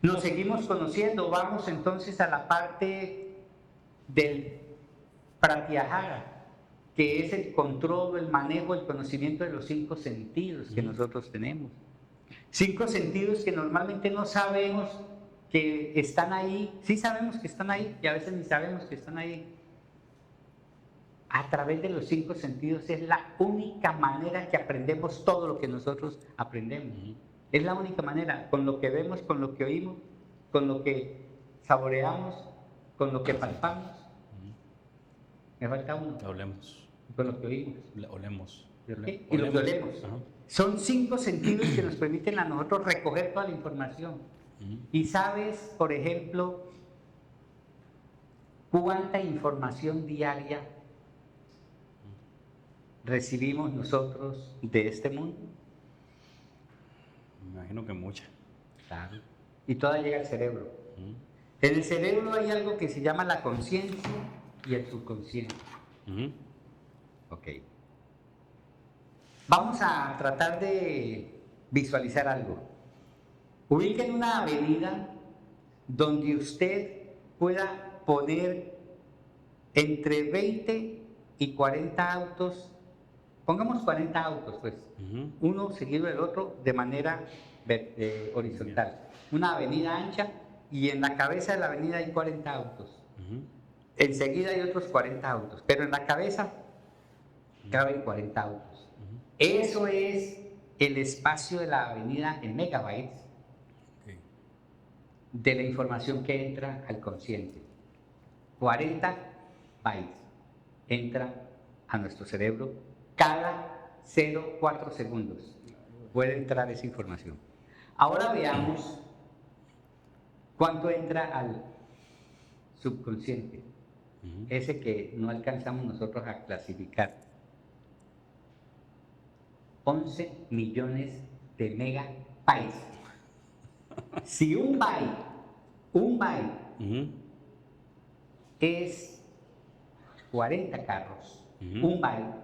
Nos seguimos conociendo, vamos entonces a la parte del pratyahara, que es el control, el manejo, el conocimiento de los 5 sentidos que nosotros tenemos. 5 sentidos que normalmente no sabemos que están ahí, sí sabemos que están ahí y a veces ni sabemos que están ahí. A través de los 5 sentidos es la única manera que aprendemos todo lo que nosotros aprendemos. Es la única manera, con lo que vemos, con lo que oímos, con lo que saboreamos, con lo que palpamos. Me falta uno. Olemos. Con lo que oímos. Olemos. Y lo que olemos. Son 5 sentidos que nos permiten a nosotros recoger toda la información. Y sabes, por ejemplo, cuánta información diaria recibimos nosotros de este mundo. Me imagino que mucha. Claro. Y toda llega al cerebro. En el cerebro hay algo que se llama la conciencia y el subconsciente. Ok. Vamos a tratar de visualizar algo. Ubiquen una avenida donde usted pueda poner entre 20 y 40 autos. Pongamos 40 autos, pues, uno seguido del otro de manera horizontal. Una avenida ancha y en la cabeza de la avenida hay 40 autos. Enseguida hay otros 40 autos, pero en la cabeza caben 40 autos. Eso es el espacio de la avenida en megabytes de la información que entra al consciente. 40 bytes entra a nuestro cerebro cada 0,4 segundos puede entrar esa información. Ahora veamos cuánto entra al subconsciente, ese que no alcanzamos nosotros a clasificar. 11 millones de megabytes. Si un byte es 40 carros, un byte,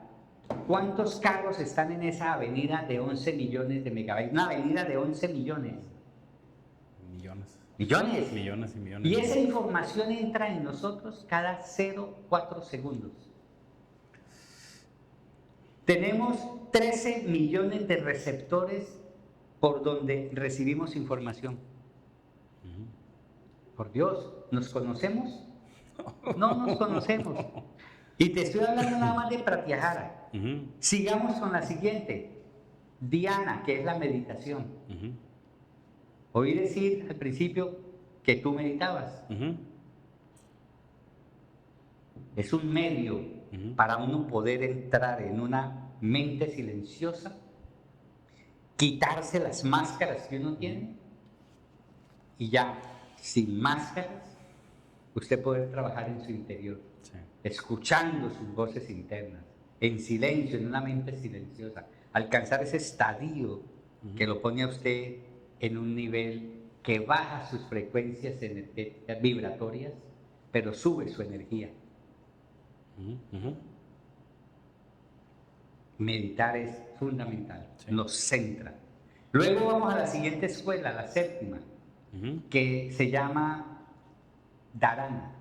¿cuántos carros están en esa avenida de 11 millones de megabytes? Una avenida de 11 millones. Millones. Millones y millones. Y esa información entra en nosotros cada 0,4 segundos. Tenemos 13 millones de receptores por donde recibimos información. Por Dios, ¿nos conocemos? No nos conocemos. Y te estoy hablando nada más de Pratyahara. Sigamos con la siguiente. Dhyana, que es la meditación. Oí decir al principio que tú meditabas. Es un medio para uno poder entrar en una mente silenciosa, quitarse las máscaras que uno tiene y ya, sin máscaras, usted poder trabajar en su interior, escuchando sus voces internas, en silencio, en una mente silenciosa, alcanzar ese estadio que lo pone a usted en un nivel que baja sus frecuencias vibratorias, pero sube su energía. Meditar es fundamental, nos centra. Luego vamos a la siguiente escuela, la séptima, que se llama Dharana,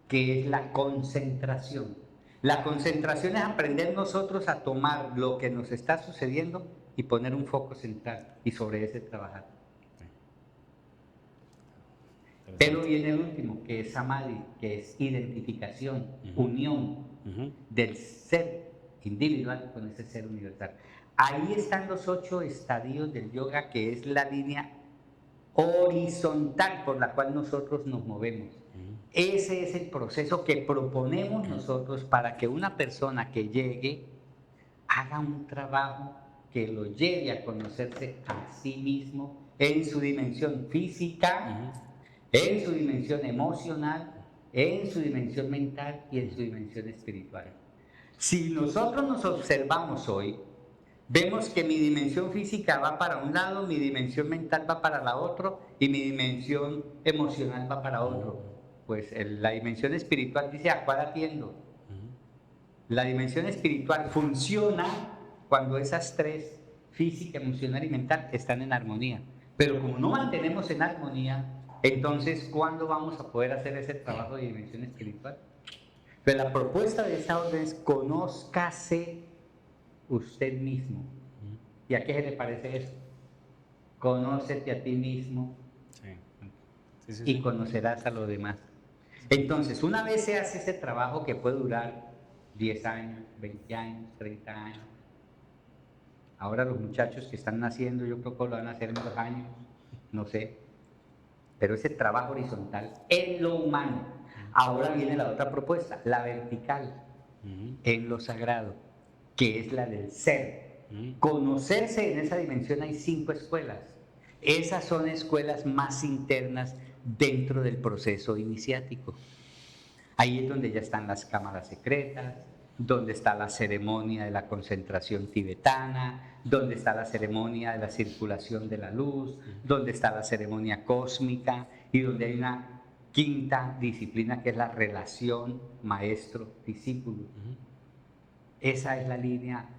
que es la concentración. La concentración es aprender nosotros a tomar lo que nos está sucediendo y poner un foco central y sobre ese trabajar. Pero viene el último, que es Samadhi, que es identificación, unión del ser individual con ese ser universal. Ahí están los 8 estadios del yoga, que es la línea horizontal por la cual nosotros nos movemos. Ese es el proceso que proponemos nosotros para que una persona que llegue haga un trabajo que lo lleve a conocerse a sí mismo en su dimensión física, en su dimensión emocional, en su dimensión mental y en su dimensión espiritual. Si nosotros nos observamos hoy, vemos que mi dimensión física va para un lado, mi dimensión mental va para la otra y mi dimensión emocional va para otro. Pues la dimensión espiritual dice: ¿a cuál atiendo? La dimensión espiritual funciona cuando esas tres, física, emocional y mental, están en armonía. Pero como no mantenemos en armonía, entonces, ¿cuándo vamos a poder hacer ese trabajo de dimensión espiritual? Pero la propuesta de esta orden es: conózcase usted mismo. ¿Y a qué se le parece eso? Conócete a ti mismo y conocerás a los demás. Entonces, una vez se hace ese trabajo que puede durar 10 años, 20 años, 30 años. Ahora los muchachos que están naciendo, yo creo que lo van a hacer en 2 años, no sé. Pero ese trabajo horizontal en lo humano. Ahora viene la otra propuesta, la vertical, en lo sagrado, que es la del ser. Conocerse en esa dimensión. Hay 5 escuelas. Esas son escuelas más internas dentro del proceso iniciático. Ahí es donde ya están las cámaras secretas, donde está la ceremonia de la concentración tibetana, donde está la ceremonia de la circulación de la luz, donde está la ceremonia cósmica y donde hay una 5ª disciplina, que es la relación maestro-discípulo. Esa es la línea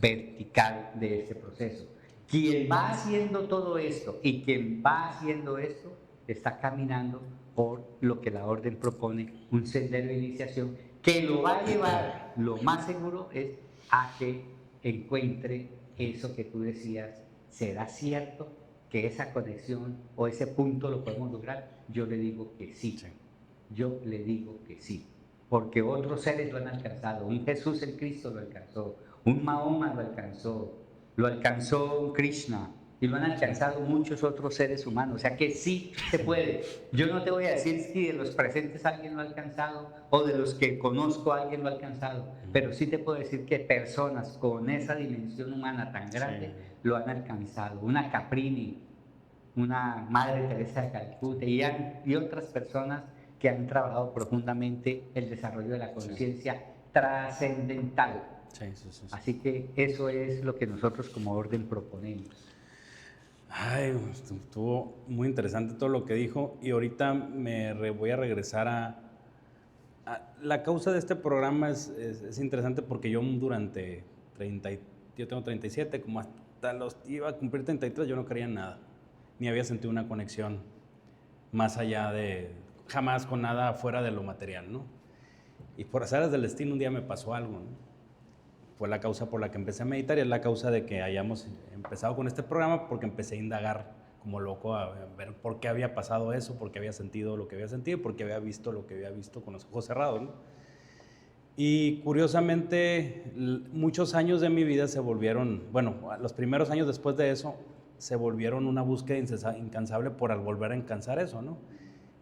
vertical de este proceso. Quien va haciendo todo esto y quien va haciendo esto está caminando por lo que la orden propone, un sendero de iniciación que lo va a llevar, lo más seguro es a que encuentre eso que tú decías. ¿Será cierto que esa conexión o ese punto lo podemos lograr? Yo le digo que sí. Yo le digo que sí. Porque otros seres lo han alcanzado. Un Jesús el Cristo lo alcanzó. Un Mahoma lo alcanzó un Krishna. y lo han alcanzado muchos otros seres humanos. O sea que sí se puede. Yo no te voy a decir si de los presentes alguien lo ha alcanzado o de los que conozco alguien lo ha alcanzado, pero sí te puedo decir que personas con esa dimensión humana tan grande lo han alcanzado. Una Caprini, una Madre Teresa de Calcuta y otras personas que han trabajado profundamente el desarrollo de la conciencia trascendental. Sí. Así que eso es lo que nosotros como orden proponemos. Ay, estuvo muy interesante todo lo que dijo y ahorita voy a regresar a la causa de este programa. Es interesante porque yo durante yo tengo 37, como hasta iba a cumplir 33, yo no creía en nada, ni había sentido una conexión más allá jamás con nada fuera de lo material, ¿no? Y por azares del destino un día me pasó algo, ¿no? Fue la causa por la que empecé a meditar y es la causa de que hayamos empezado con este programa, porque empecé a indagar como loco a ver por qué había pasado eso, por qué había sentido lo que había sentido, por qué había visto lo que había visto con los ojos cerrados, ¿no? Y curiosamente, muchos años de mi vida se volvieron, bueno, los primeros años después de eso, se volvieron una búsqueda incansable por volver a alcanzar eso, ¿no?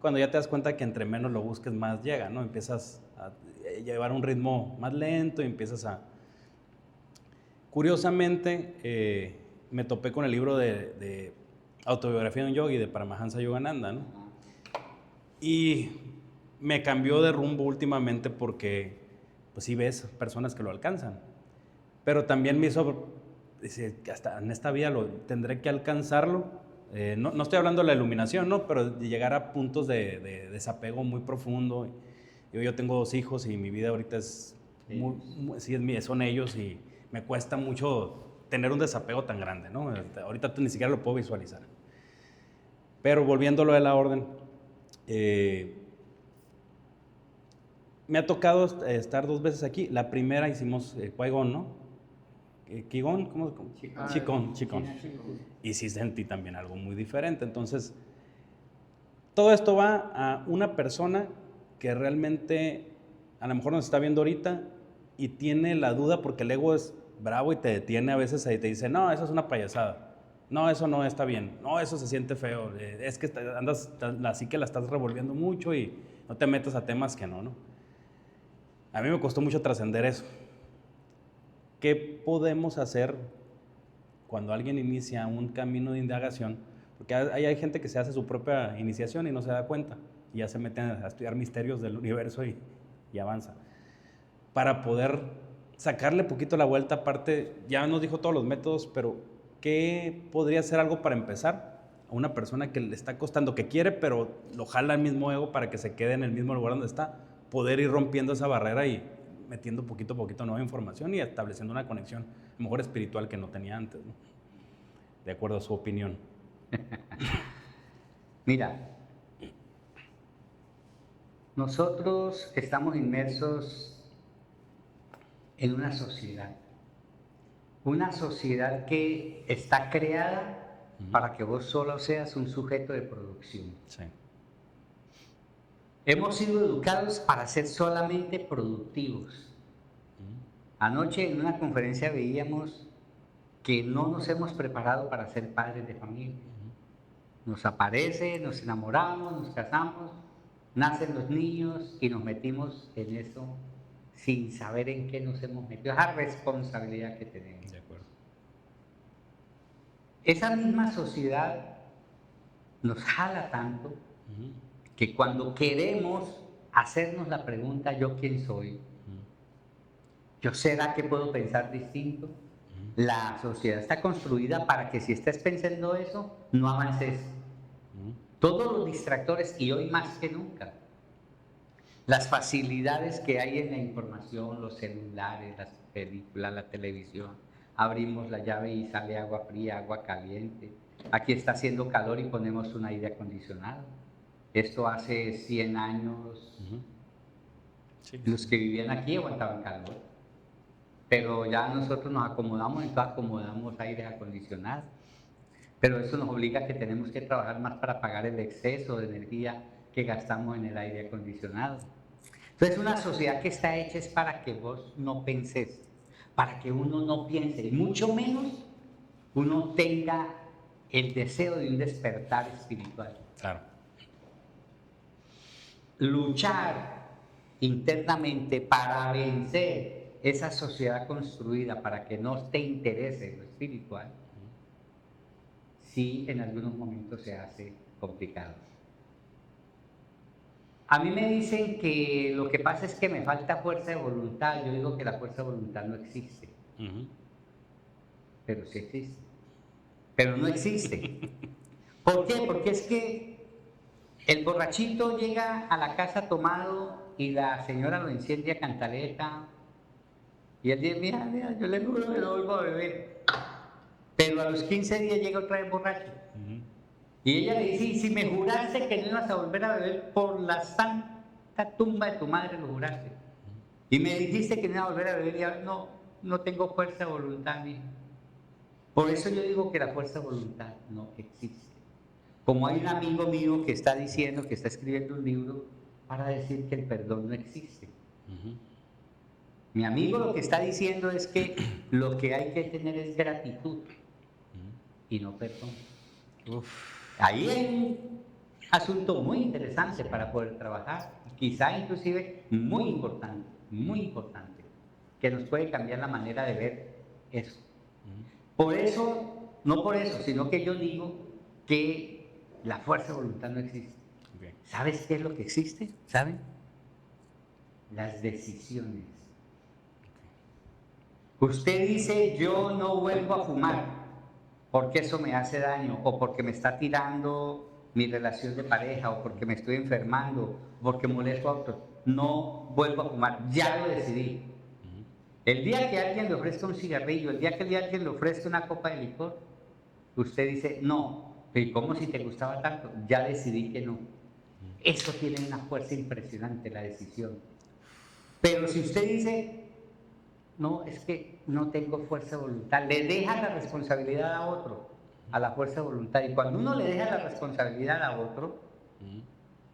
Cuando ya te das cuenta que entre menos lo busques, más llega, ¿no? Empiezas a llevar un ritmo más lento y empiezas a... Curiosamente, me topé con el libro de autobiografía de un yogi, de Paramahansa Yogananda, ¿no? Y me cambió de rumbo últimamente porque, pues sí ves personas que lo alcanzan, pero también me hizo, dice, que hasta en esta vida tendré que alcanzarlo. No estoy hablando de la iluminación, ¿no? Pero de llegar a puntos de desapego muy profundo. Yo tengo 2 hijos y mi vida ahorita son ellos y me cuesta mucho tener un desapego tan grande, ¿no? Ahorita ni siquiera lo puedo visualizar. Pero volviendo a lo de la orden, me ha tocado estar 2 veces aquí. La primera hicimos Qui-Gon, ¿no? ¿Qui-Gon? ¿Cómo? Chi-Con. Y sí sentí también algo muy diferente. Entonces, todo esto va a una persona que realmente a lo mejor nos está viendo ahorita y tiene la duda porque el ego es bravo y te detiene a veces y te dice, no, eso es una payasada, no, eso no está bien, no, eso se siente feo, es que andas así que la estás revolviendo mucho y no te metas a temas que no. A mí me costó mucho trascender eso. ¿Qué podemos hacer cuando alguien inicia un camino de indagación? Porque hay gente que se hace su propia iniciación y no se da cuenta y ya se meten a estudiar misterios del universo y avanza. Para poder sacarle poquito la vuelta, aparte, ya nos dijo todos los métodos, pero ¿qué podría ser algo para empezar? A una persona que le está costando, que quiere, pero lo jala el mismo ego para que se quede en el mismo lugar donde está, poder ir rompiendo esa barrera y metiendo poquito a poquito nueva información y estableciendo una conexión, a lo mejor espiritual, que no tenía antes, ¿no? De acuerdo a su opinión. Mira, nosotros estamos inmersos en una sociedad que está creada para que vos solo seas un sujeto de producción. Sí. Hemos sido educados para ser solamente productivos. Anoche en una conferencia veíamos que no nos hemos preparado para ser padres de familia. Nos aparece, nos enamoramos, nos casamos, nacen los niños y nos metimos en eso sin saber en qué nos hemos metido, esa responsabilidad que tenemos. De acuerdo. Esa misma sociedad nos jala tanto que cuando queremos hacernos la pregunta, ¿yo quién soy? ¿Yo será que puedo pensar distinto? La sociedad está construida para que si estés pensando eso, no avances. Todos los distractores, y hoy más que nunca, las facilidades que hay en la información, los celulares, las películas, la televisión, abrimos la llave y sale agua fría, agua caliente. Aquí está haciendo calor y ponemos un aire acondicionado. Esto hace 100 años, los que vivían aquí aguantaban calor. Pero ya nosotros nos acomodamos, entonces acomodamos aire acondicionado. Pero eso nos obliga a que tenemos que trabajar más para pagar el exceso de energía que gastamos en el aire acondicionado. Entonces, una sociedad que está hecha es para que vos no penses, para que uno no piense, y mucho menos uno tenga el deseo de un despertar espiritual. Claro. Luchar internamente para vencer esa sociedad construida para que no te interese lo espiritual, sí en algunos momentos se hace complicado. A mí me dicen que lo que pasa es que me falta fuerza de voluntad. Yo digo que la fuerza de voluntad no existe, pero sí existe. Pero no existe. ¿Por qué? Porque es que el borrachito llega a la casa tomado y la señora lo enciende a cantaleta y él dice, mira, mira, yo le juro que no vuelvo a beber. Pero a los 15 días llega otra vez borracho. Y ella le dice, y si me juraste que no ibas a volver a beber, por la santa tumba de tu madre lo juraste. Y me dijiste que no iba a volver a beber y ahora no tengo fuerza de voluntad, mija. Por eso yo digo que la fuerza de voluntad no existe. Como hay un amigo mío que está diciendo, que está escribiendo un libro para decir que el perdón no existe. Mi amigo lo que está diciendo es que lo que hay que tener es gratitud y no perdón. Ahí hay un asunto muy interesante para poder trabajar, quizá inclusive muy importante, que nos puede cambiar la manera de ver eso. Por eso, no por eso, sino que yo digo que la fuerza de voluntad no existe. Okay. ¿Sabes qué es lo que existe? ¿Saben? Las decisiones. Usted dice, yo no vuelvo a fumar porque eso me hace daño, o porque me está tirando mi relación de pareja, o porque me estoy enfermando, o porque molesto a otros. No vuelvo a fumar, ya lo decidí. El día que alguien le ofrezca un cigarrillo, el día que alguien le ofrezca una copa de licor, usted dice, no, ¿y cómo si te gustaba tanto? Ya decidí que no. Eso tiene una fuerza impresionante, la decisión. Pero si usted dice, no, es que no tengo fuerza de voluntad, le deja la responsabilidad a otro, a la fuerza de voluntad. Y cuando uno le deja la responsabilidad a otro,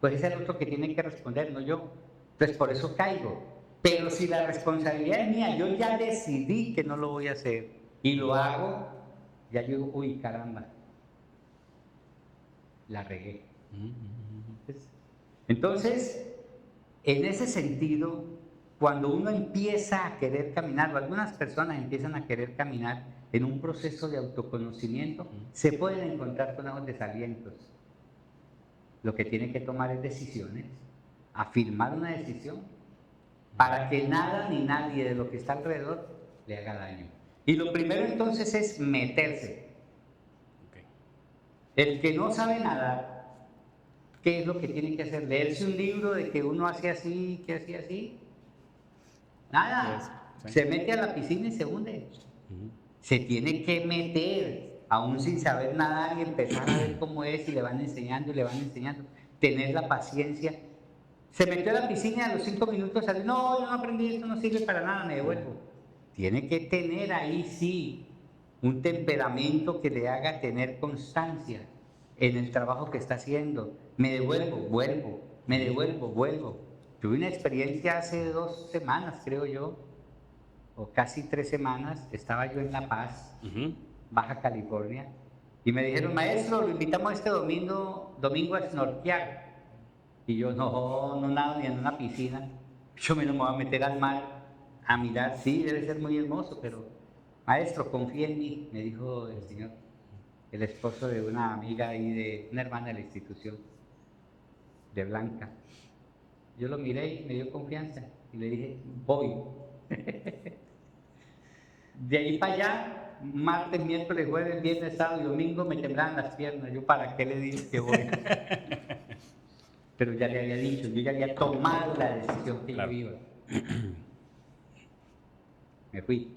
pues es el otro que tiene que responder, no yo. Entonces por eso caigo. Pero si la responsabilidad es mía, yo ya decidí que no lo voy a hacer y lo hago, ya yo digo, uy, caramba, la regué. Entonces, en ese sentido, cuando uno empieza a querer caminar, o algunas personas empiezan a querer caminar en un proceso de autoconocimiento, se pueden encontrar con esos desalientos. Lo que tiene que tomar es decisiones, afirmar una decisión, para que nada ni nadie de lo que está alrededor le haga daño. Y lo primero entonces es meterse. El que no sabe nadar, ¿qué es lo que tiene que hacer? ¿Leerse un libro de que uno hace así, que hace así? Nada. Se mete a la piscina y se hunde. Se tiene que meter, aún sin saber nadar, y empezar a ver cómo es, y le van enseñando, y le van enseñando. Tener la paciencia. Se metió a la piscina y a los 5 minutos salió, no, yo no aprendí, esto no sirve para nada, me devuelvo. Tiene que tener ahí sí un temperamento que le haga tener constancia en el trabajo que está haciendo. Me devuelvo, vuelvo, me devuelvo, vuelvo. Tuve una experiencia hace 2 semanas, creo yo, o casi 3 semanas, estaba yo en La Paz, Baja California, y me dijeron, maestro, lo invitamos este domingo a snorkear. Y yo, no nado ni en una piscina, yo me voy a meter al mar a mirar, sí, debe ser muy hermoso, pero maestro, confía en mí, me dijo el señor, el esposo de una amiga ahí, de una hermana de la institución, de Blanca. Yo lo miré y me dio confianza y le dije, voy. De ahí para allá, martes, miércoles, jueves, viernes, sábado y domingo me temblaban las piernas. Yo, ¿para qué le dije que voy? Pero ya le había dicho, yo ya había tomado la decisión que yo iba. Me fui,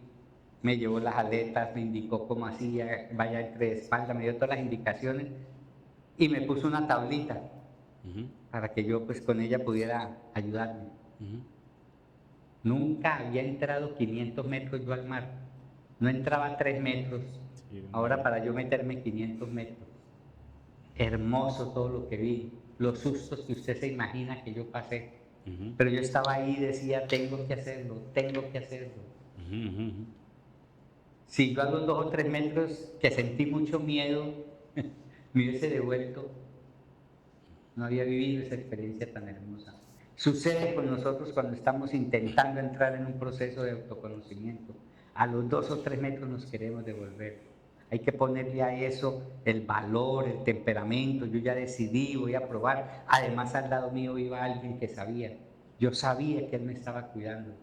me llevó las aletas, me indicó cómo hacía, vaya entre espalda, me dio todas las indicaciones y me puso una tablita para que yo pues con ella pudiera ayudarme. Nunca había entrado 500 metros yo al mar, no entraba 3 metros, ahora para yo meterme 500 metros. Hermoso todo lo que vi, los sustos que usted se imagina que yo pasé, pero yo estaba ahí y decía, tengo que hacerlo, tengo que hacerlo. Si yo a los 2 o 3 metros que sentí mucho miedo, me hubiese devuelto, no había vivido esa experiencia tan hermosa. Sucede con nosotros cuando estamos intentando entrar en un proceso de autoconocimiento. A los 2 o 3 metros nos queremos devolver. Hay que ponerle a eso el valor, el temperamento. Yo ya decidí, voy a probar. Además, al lado mío iba alguien que sabía. Yo sabía que él me estaba cuidando.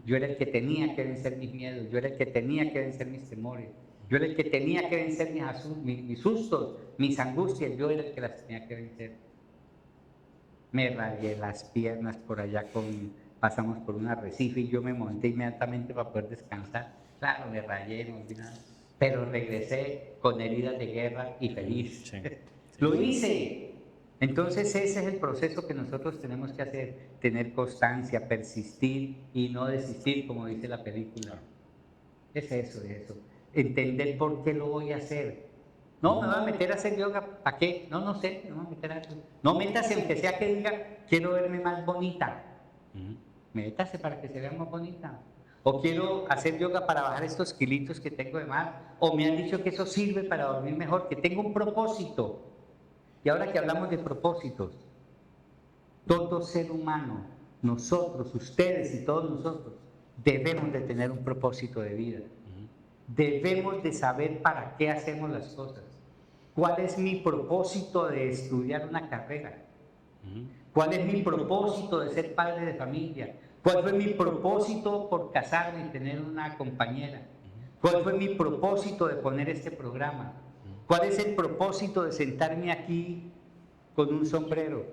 Yo era el que tenía que vencer mis miedos. Yo era el que tenía que vencer mis temores. Yo era el que tenía que vencer mis sustos, mis angustias. Yo era el que las tenía que vencer. Me rayé las piernas por allá, pasamos por un arrecife y yo me monté inmediatamente para poder descansar. Claro, me rayé, no olvidé nada. Pero regresé con heridas de guerra y feliz. Sí. Lo hice. Entonces ese es el proceso que nosotros tenemos que hacer, tener constancia, persistir y no desistir, como dice la película. Es eso. Entender por qué lo voy a hacer. No, me voy a meter a hacer yoga, ¿para qué? No sé, me voy a meter a hacer. No métase aunque sea que diga, quiero verme más bonita. Métase para que se vea más bonita. O quiero hacer yoga para bajar estos kilitos que tengo de más. O me han dicho que eso sirve para dormir mejor, que tengo un propósito. Y ahora que hablamos de propósitos, todo ser humano, nosotros, ustedes y todos nosotros, debemos de tener un propósito de vida. Debemos de saber para qué hacemos las cosas. ¿Cuál es mi propósito de estudiar una carrera? ¿Cuál es mi propósito de ser padre de familia? ¿Cuál fue mi propósito por casarme y tener una compañera? ¿Cuál fue mi propósito de poner este programa? ¿Cuál es el propósito de sentarme aquí con un sombrero?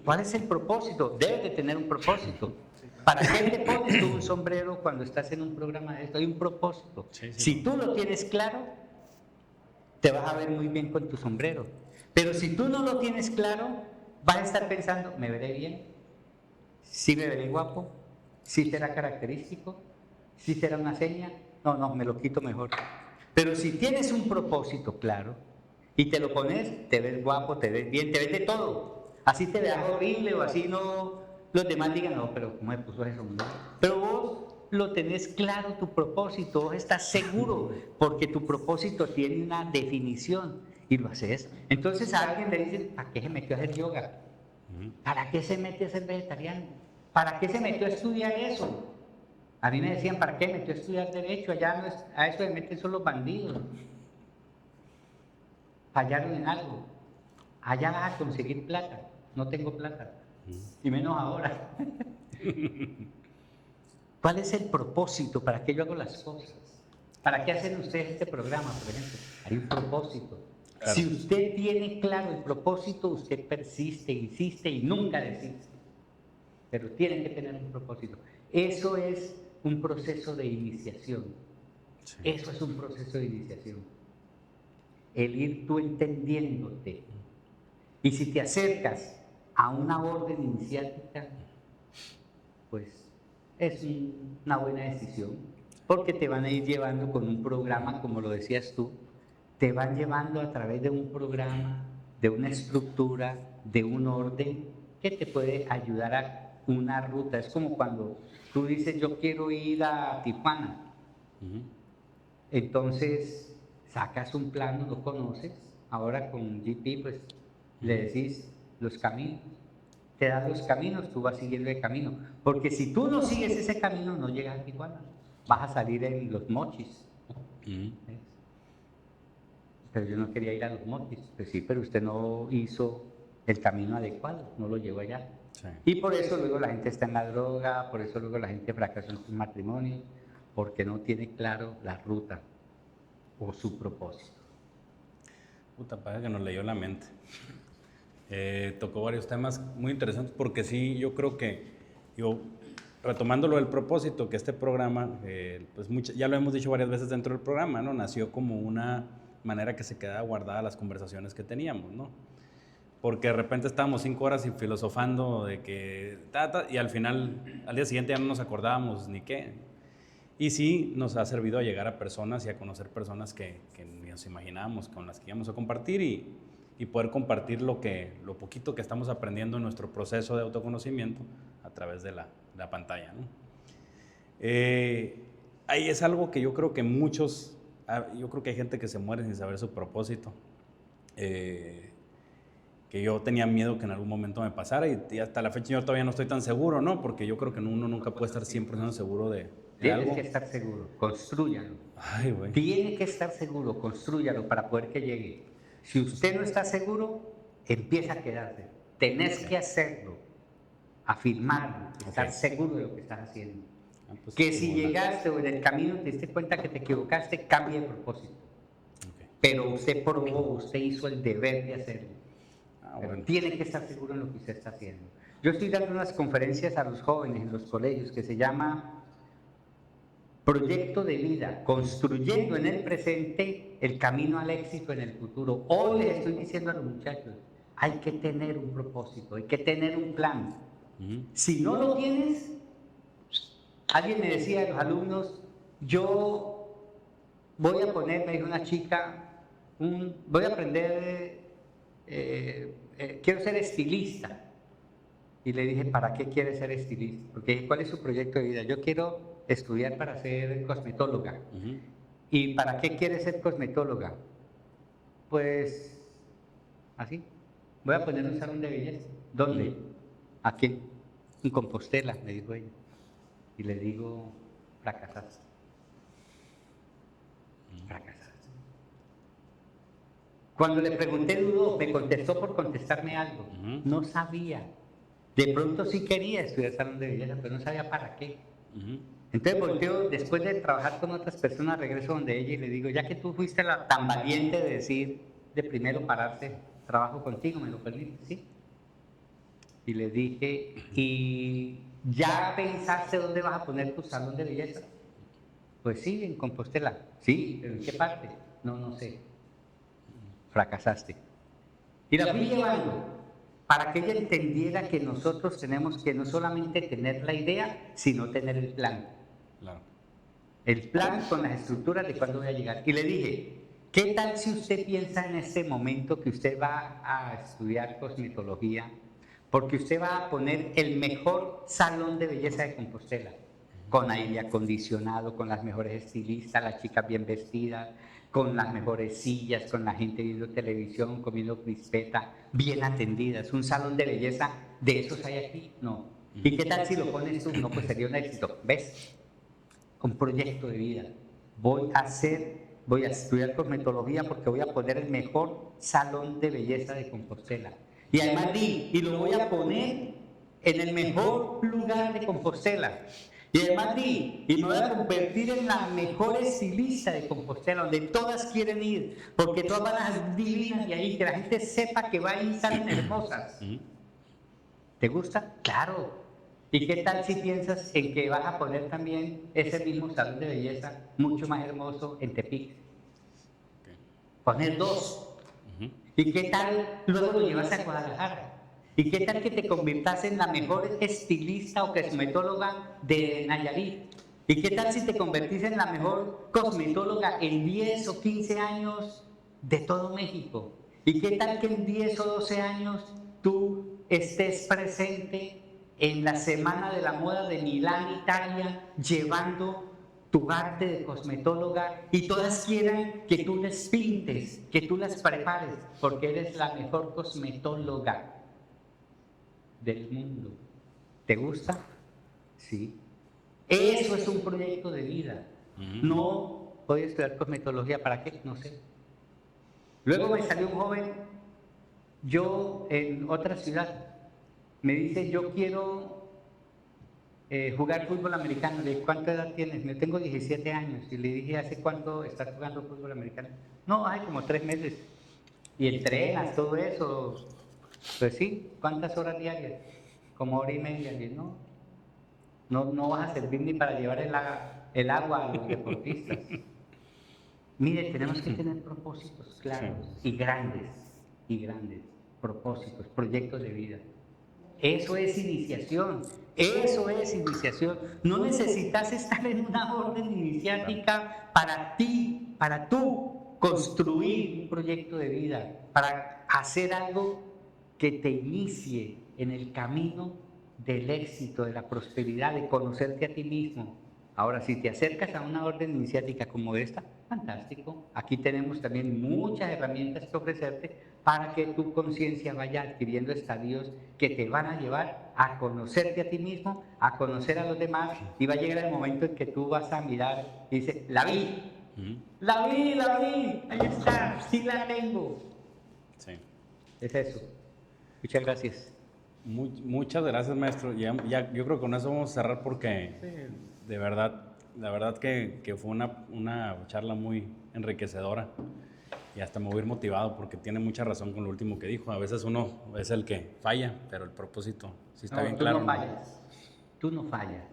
¿Cuál es el propósito? Debes de tener un propósito. ¿Para qué te pones tú un sombrero cuando estás en un programa de esto? Hay un propósito. Si tú lo tienes claro, te vas a ver muy bien con tu sombrero. Pero si tú no lo tienes claro, vas a estar pensando, ¿me veré bien? ¿Sí me veré guapo? ¿Sí será característico? ¿Sí será una seña? No, me lo quito mejor. Pero si tienes un propósito claro y te lo pones, te ves guapo, te ves bien, te ves de todo. Así te veas horrible o así no, los demás digan, no, pero ¿cómo me puso eso? Pero vos lo tenés claro, tu propósito, vos estás seguro, porque tu propósito tiene una definición y lo haces. Entonces a alguien le dicen, ¿para qué se metió a hacer yoga? ¿Para qué se metió a ser vegetariano? ¿Para qué se metió a estudiar eso? A mí me decían, ¿para qué metió a estudiar Derecho? Allá no es, a eso se meten solo los bandidos. Fallaron en algo. Allá vas a conseguir plata. No tengo plata. Y menos ahora. ¿Cuál es el propósito? ¿Para qué yo hago las cosas? ¿Para qué hacen ustedes este programa, por ejemplo? Hay un propósito. Claro. Si usted tiene claro el propósito, usted persiste, insiste y nunca desiste. Pero tiene que tener un propósito. Eso es un proceso de iniciación. Sí. Eso es un proceso de iniciación. El ir tú entendiéndote. Y si te acercas a una orden iniciática, pues es una buena decisión, porque te van a ir llevando con un programa, como lo decías tú, te van llevando a través de un programa, de una estructura, de un orden que te puede ayudar a una ruta. Es como cuando tú dices, yo quiero ir a Tijuana. Entonces sacas un plano, lo conoces, ahora con GP pues le decís los caminos. Te dan los caminos, tú vas siguiendo el camino. Porque si tú no sigues ese camino, no llegas a Tijuana. Vas a salir en Los Mochis. Pero yo no quería ir a Los Mochis. Pues sí, pero usted no hizo el camino adecuado, no lo llevó allá. Sí. Y por eso luego la gente está en la droga, por eso luego la gente fracasa en su matrimonio, porque no tiene claro la ruta o su propósito. Puta, parece que nos leyó la mente. Tocó varios temas muy interesantes porque sí, yo creo que, retomando lo del propósito, que este programa, pues ya lo hemos dicho varias veces dentro del programa, ¿no? Nació como una manera que se quedaba guardada las conversaciones que teníamos, ¿no? Porque de repente estábamos 5 horas filosofando de que, y al final, al día siguiente ya no nos acordábamos ni qué. Y sí nos ha servido a llegar a personas y a conocer personas que ni nos imaginábamos, con las que íbamos a compartir y poder compartir lo poquito que estamos aprendiendo en nuestro proceso de autoconocimiento a través de la pantalla, ¿no? Ahí es algo que yo creo que yo creo que hay gente que se muere sin saber su propósito. que yo tenía miedo que en algún momento me pasara y hasta la fecha yo todavía no estoy tan seguro, ¿no? Porque yo creo que uno nunca puede estar 100% seguro de Tienes algo. que estar seguro, construyalo. Ay, güey. Tiene que estar seguro, construyalo para poder que llegue. Si usted no está seguro, empieza a quedarse. Tenés que hacerlo, afirmarlo, estar seguro de lo que estás haciendo. Pues, Que si llegaste o en el camino te diste cuenta que te equivocaste, cambie de propósito. Okay. Pero usted probó, usted hizo el deber de hacerlo. Pero Bueno. tiene que estar seguro en lo que usted está haciendo. Yo estoy dando unas conferencias a los jóvenes en los colegios que se llama Proyecto de Vida, construyendo en el presente el camino al éxito en el futuro. Hoy les estoy diciendo a los muchachos, hay que tener un propósito, hay que tener un plan. Si no lo tienes, alguien me decía a los alumnos, yo voy a poner, me dijo una chica, voy a aprender, quiero ser estilista. Y le dije, ¿para qué quiere ser estilista? Porque ¿cuál es su proyecto de vida? Yo quiero estudiar para ser cosmetóloga. ¿Y para qué quiere ser cosmetóloga? Pues, así, voy a poner un salón de belleza. ¿Dónde? Aquí, en Compostela, me dijo ella. Y le digo, fracasaste. Fracasaste. Cuando le pregunté, dudó, me contestó por contestarme algo. No sabía. De pronto sí quería estudiar salón de belleza, pero no sabía para qué. Entonces volteo, después de trabajar con otras personas, regreso donde ella y le digo, ya que tú fuiste tan valiente de decir, de primero pararte, trabajo contigo, ¿me lo permites? Sí. Y le dije, ¿y ya pensaste dónde vas a poner tu salón de belleza? Pues sí, en Compostela. Sí, ¿pero en qué parte? No sé. Fracasaste. Y la fui llevando para que ella entendiera que nosotros tenemos que no solamente tener la idea, sino tener el plan. Claro. El plan con las estructuras de cuándo voy a llegar. Y le dije, ¿qué tal si usted piensa en este momento que usted va a estudiar cosmetología? Porque usted va a poner el mejor salón de belleza de Compostela, con aire acondicionado, con las mejores estilistas, las chicas bien vestidas, con las mejores sillas, con la gente viendo televisión, comiendo crispeta, bien atendidas. Un salón de belleza, ¿de esos hay aquí? No. ¿Y qué tal si lo pones tú? No, pues sería un éxito. ¿Ves? Un proyecto de vida. Voy a estudiar cosmetología porque voy a poner el mejor salón de belleza de Compostela. Y además y lo voy a poner en el mejor lugar de Compostela. Y además y me voy a convertir en la mejor estilista de Compostela, donde todas quieren ir, porque todas van a ser divinas de ahí, que la gente sepa que va a ir y salen hermosas. ¿Te gusta? Claro. ¿Y qué tal si piensas en que vas a poner también ese mismo salón de belleza mucho más hermoso en Tepic? Poner 2. ¿Y qué tal luego lo llevas a Guadalajara? ¿Y qué tal que te conviertas en la mejor estilista o cosmetóloga de Nayarit? ¿Y qué tal si te convertís en la mejor cosmetóloga en 10 o 15 años de todo México? ¿Y qué tal que en 10 o 12 años tú estés presente en la Semana de la Moda de Milán, Italia, llevando tu arte de cosmetóloga y todas quieran que tú les pintes, que tú las prepares, porque eres la mejor cosmetóloga del mundo? ¿Te gusta? Sí. Eso es un proyecto de vida. No voy a estudiar cosmetología, ¿para qué? No sé. Luego me salió un joven, yo en otra ciudad, me dice, yo quiero jugar fútbol americano. Le dije, ¿cuánta edad tienes? Me tengo 17 años. Y le dije, ¿hace cuánto estás jugando fútbol americano? No, hay como 3 meses. ¿Y entrenas todo eso? Pues sí. ¿Cuántas horas diarias? Como 1 hora y media. Y no vas a servir ni para llevar el agua a los deportistas. Mire, tenemos que tener propósitos claros y grandes, propósitos, proyectos de vida. Eso es iniciación, eso es iniciación. No necesitas estar en una orden iniciática para ti, para tú construir un proyecto de vida, para hacer algo que te inicie en el camino del éxito, de la prosperidad, de conocerte a ti mismo. Ahora, si te acercas a una orden iniciática como esta, fantástico. Aquí tenemos también muchas herramientas que ofrecerte para que tu conciencia vaya adquiriendo estadios que te van a llevar a conocerte a ti mismo, a conocer a los demás, y va a llegar el momento en que tú vas a mirar y dices, la vi, la vi, ahí está, sí la tengo. Sí. Es eso. Muchas gracias. Muchas gracias, maestro. Yo creo que con eso vamos a cerrar porque de verdad, la verdad que fue una charla muy enriquecedora y hasta me voy a ir motivado porque tiene mucha razón con lo último que dijo. A veces uno es el que falla, pero el propósito sí está bien claro. Tú no fallas. Tú no fallas.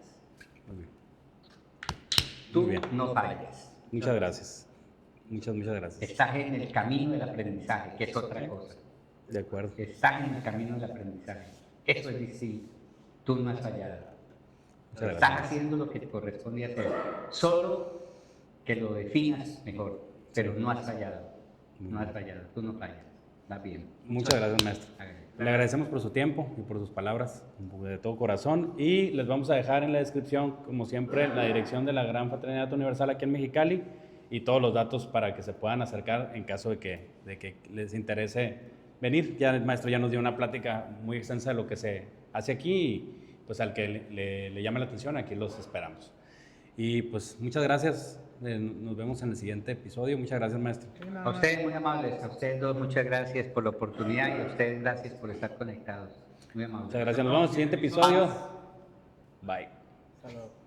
Muy bien. Tú Muy bien. no fallas. Muchas gracias. Muchas gracias. Estás en el camino del aprendizaje, que es otra cosa. De acuerdo. Estás en el camino del aprendizaje. Eso es distinto. Tú no has fallado. Muchas Estás gracias. haciendo lo que te corresponde hacer. Solo que lo definas mejor. Pero no has fallado. No has fallado. Tú no fallas. Vas bien. Muchas gracias, maestro. Le agradecemos por su tiempo y por sus palabras de todo corazón. Y les vamos a dejar en la descripción, como siempre, la dirección de la Gran Fraternidad Universal aquí en Mexicali y todos los datos para que se puedan acercar en caso de que les interese venir. Ya el maestro ya nos dio una plática muy extensa de lo que se hace aquí y pues al que le llame la atención, aquí los esperamos. Y pues muchas gracias. Nos vemos en el siguiente episodio. Muchas gracias, maestro. A ustedes muy amables, a ustedes dos muchas gracias por la oportunidad y a ustedes gracias por estar conectados. Muy amables. Muchas gracias. Nos vemos en el siguiente episodio. Bye. Hasta luego.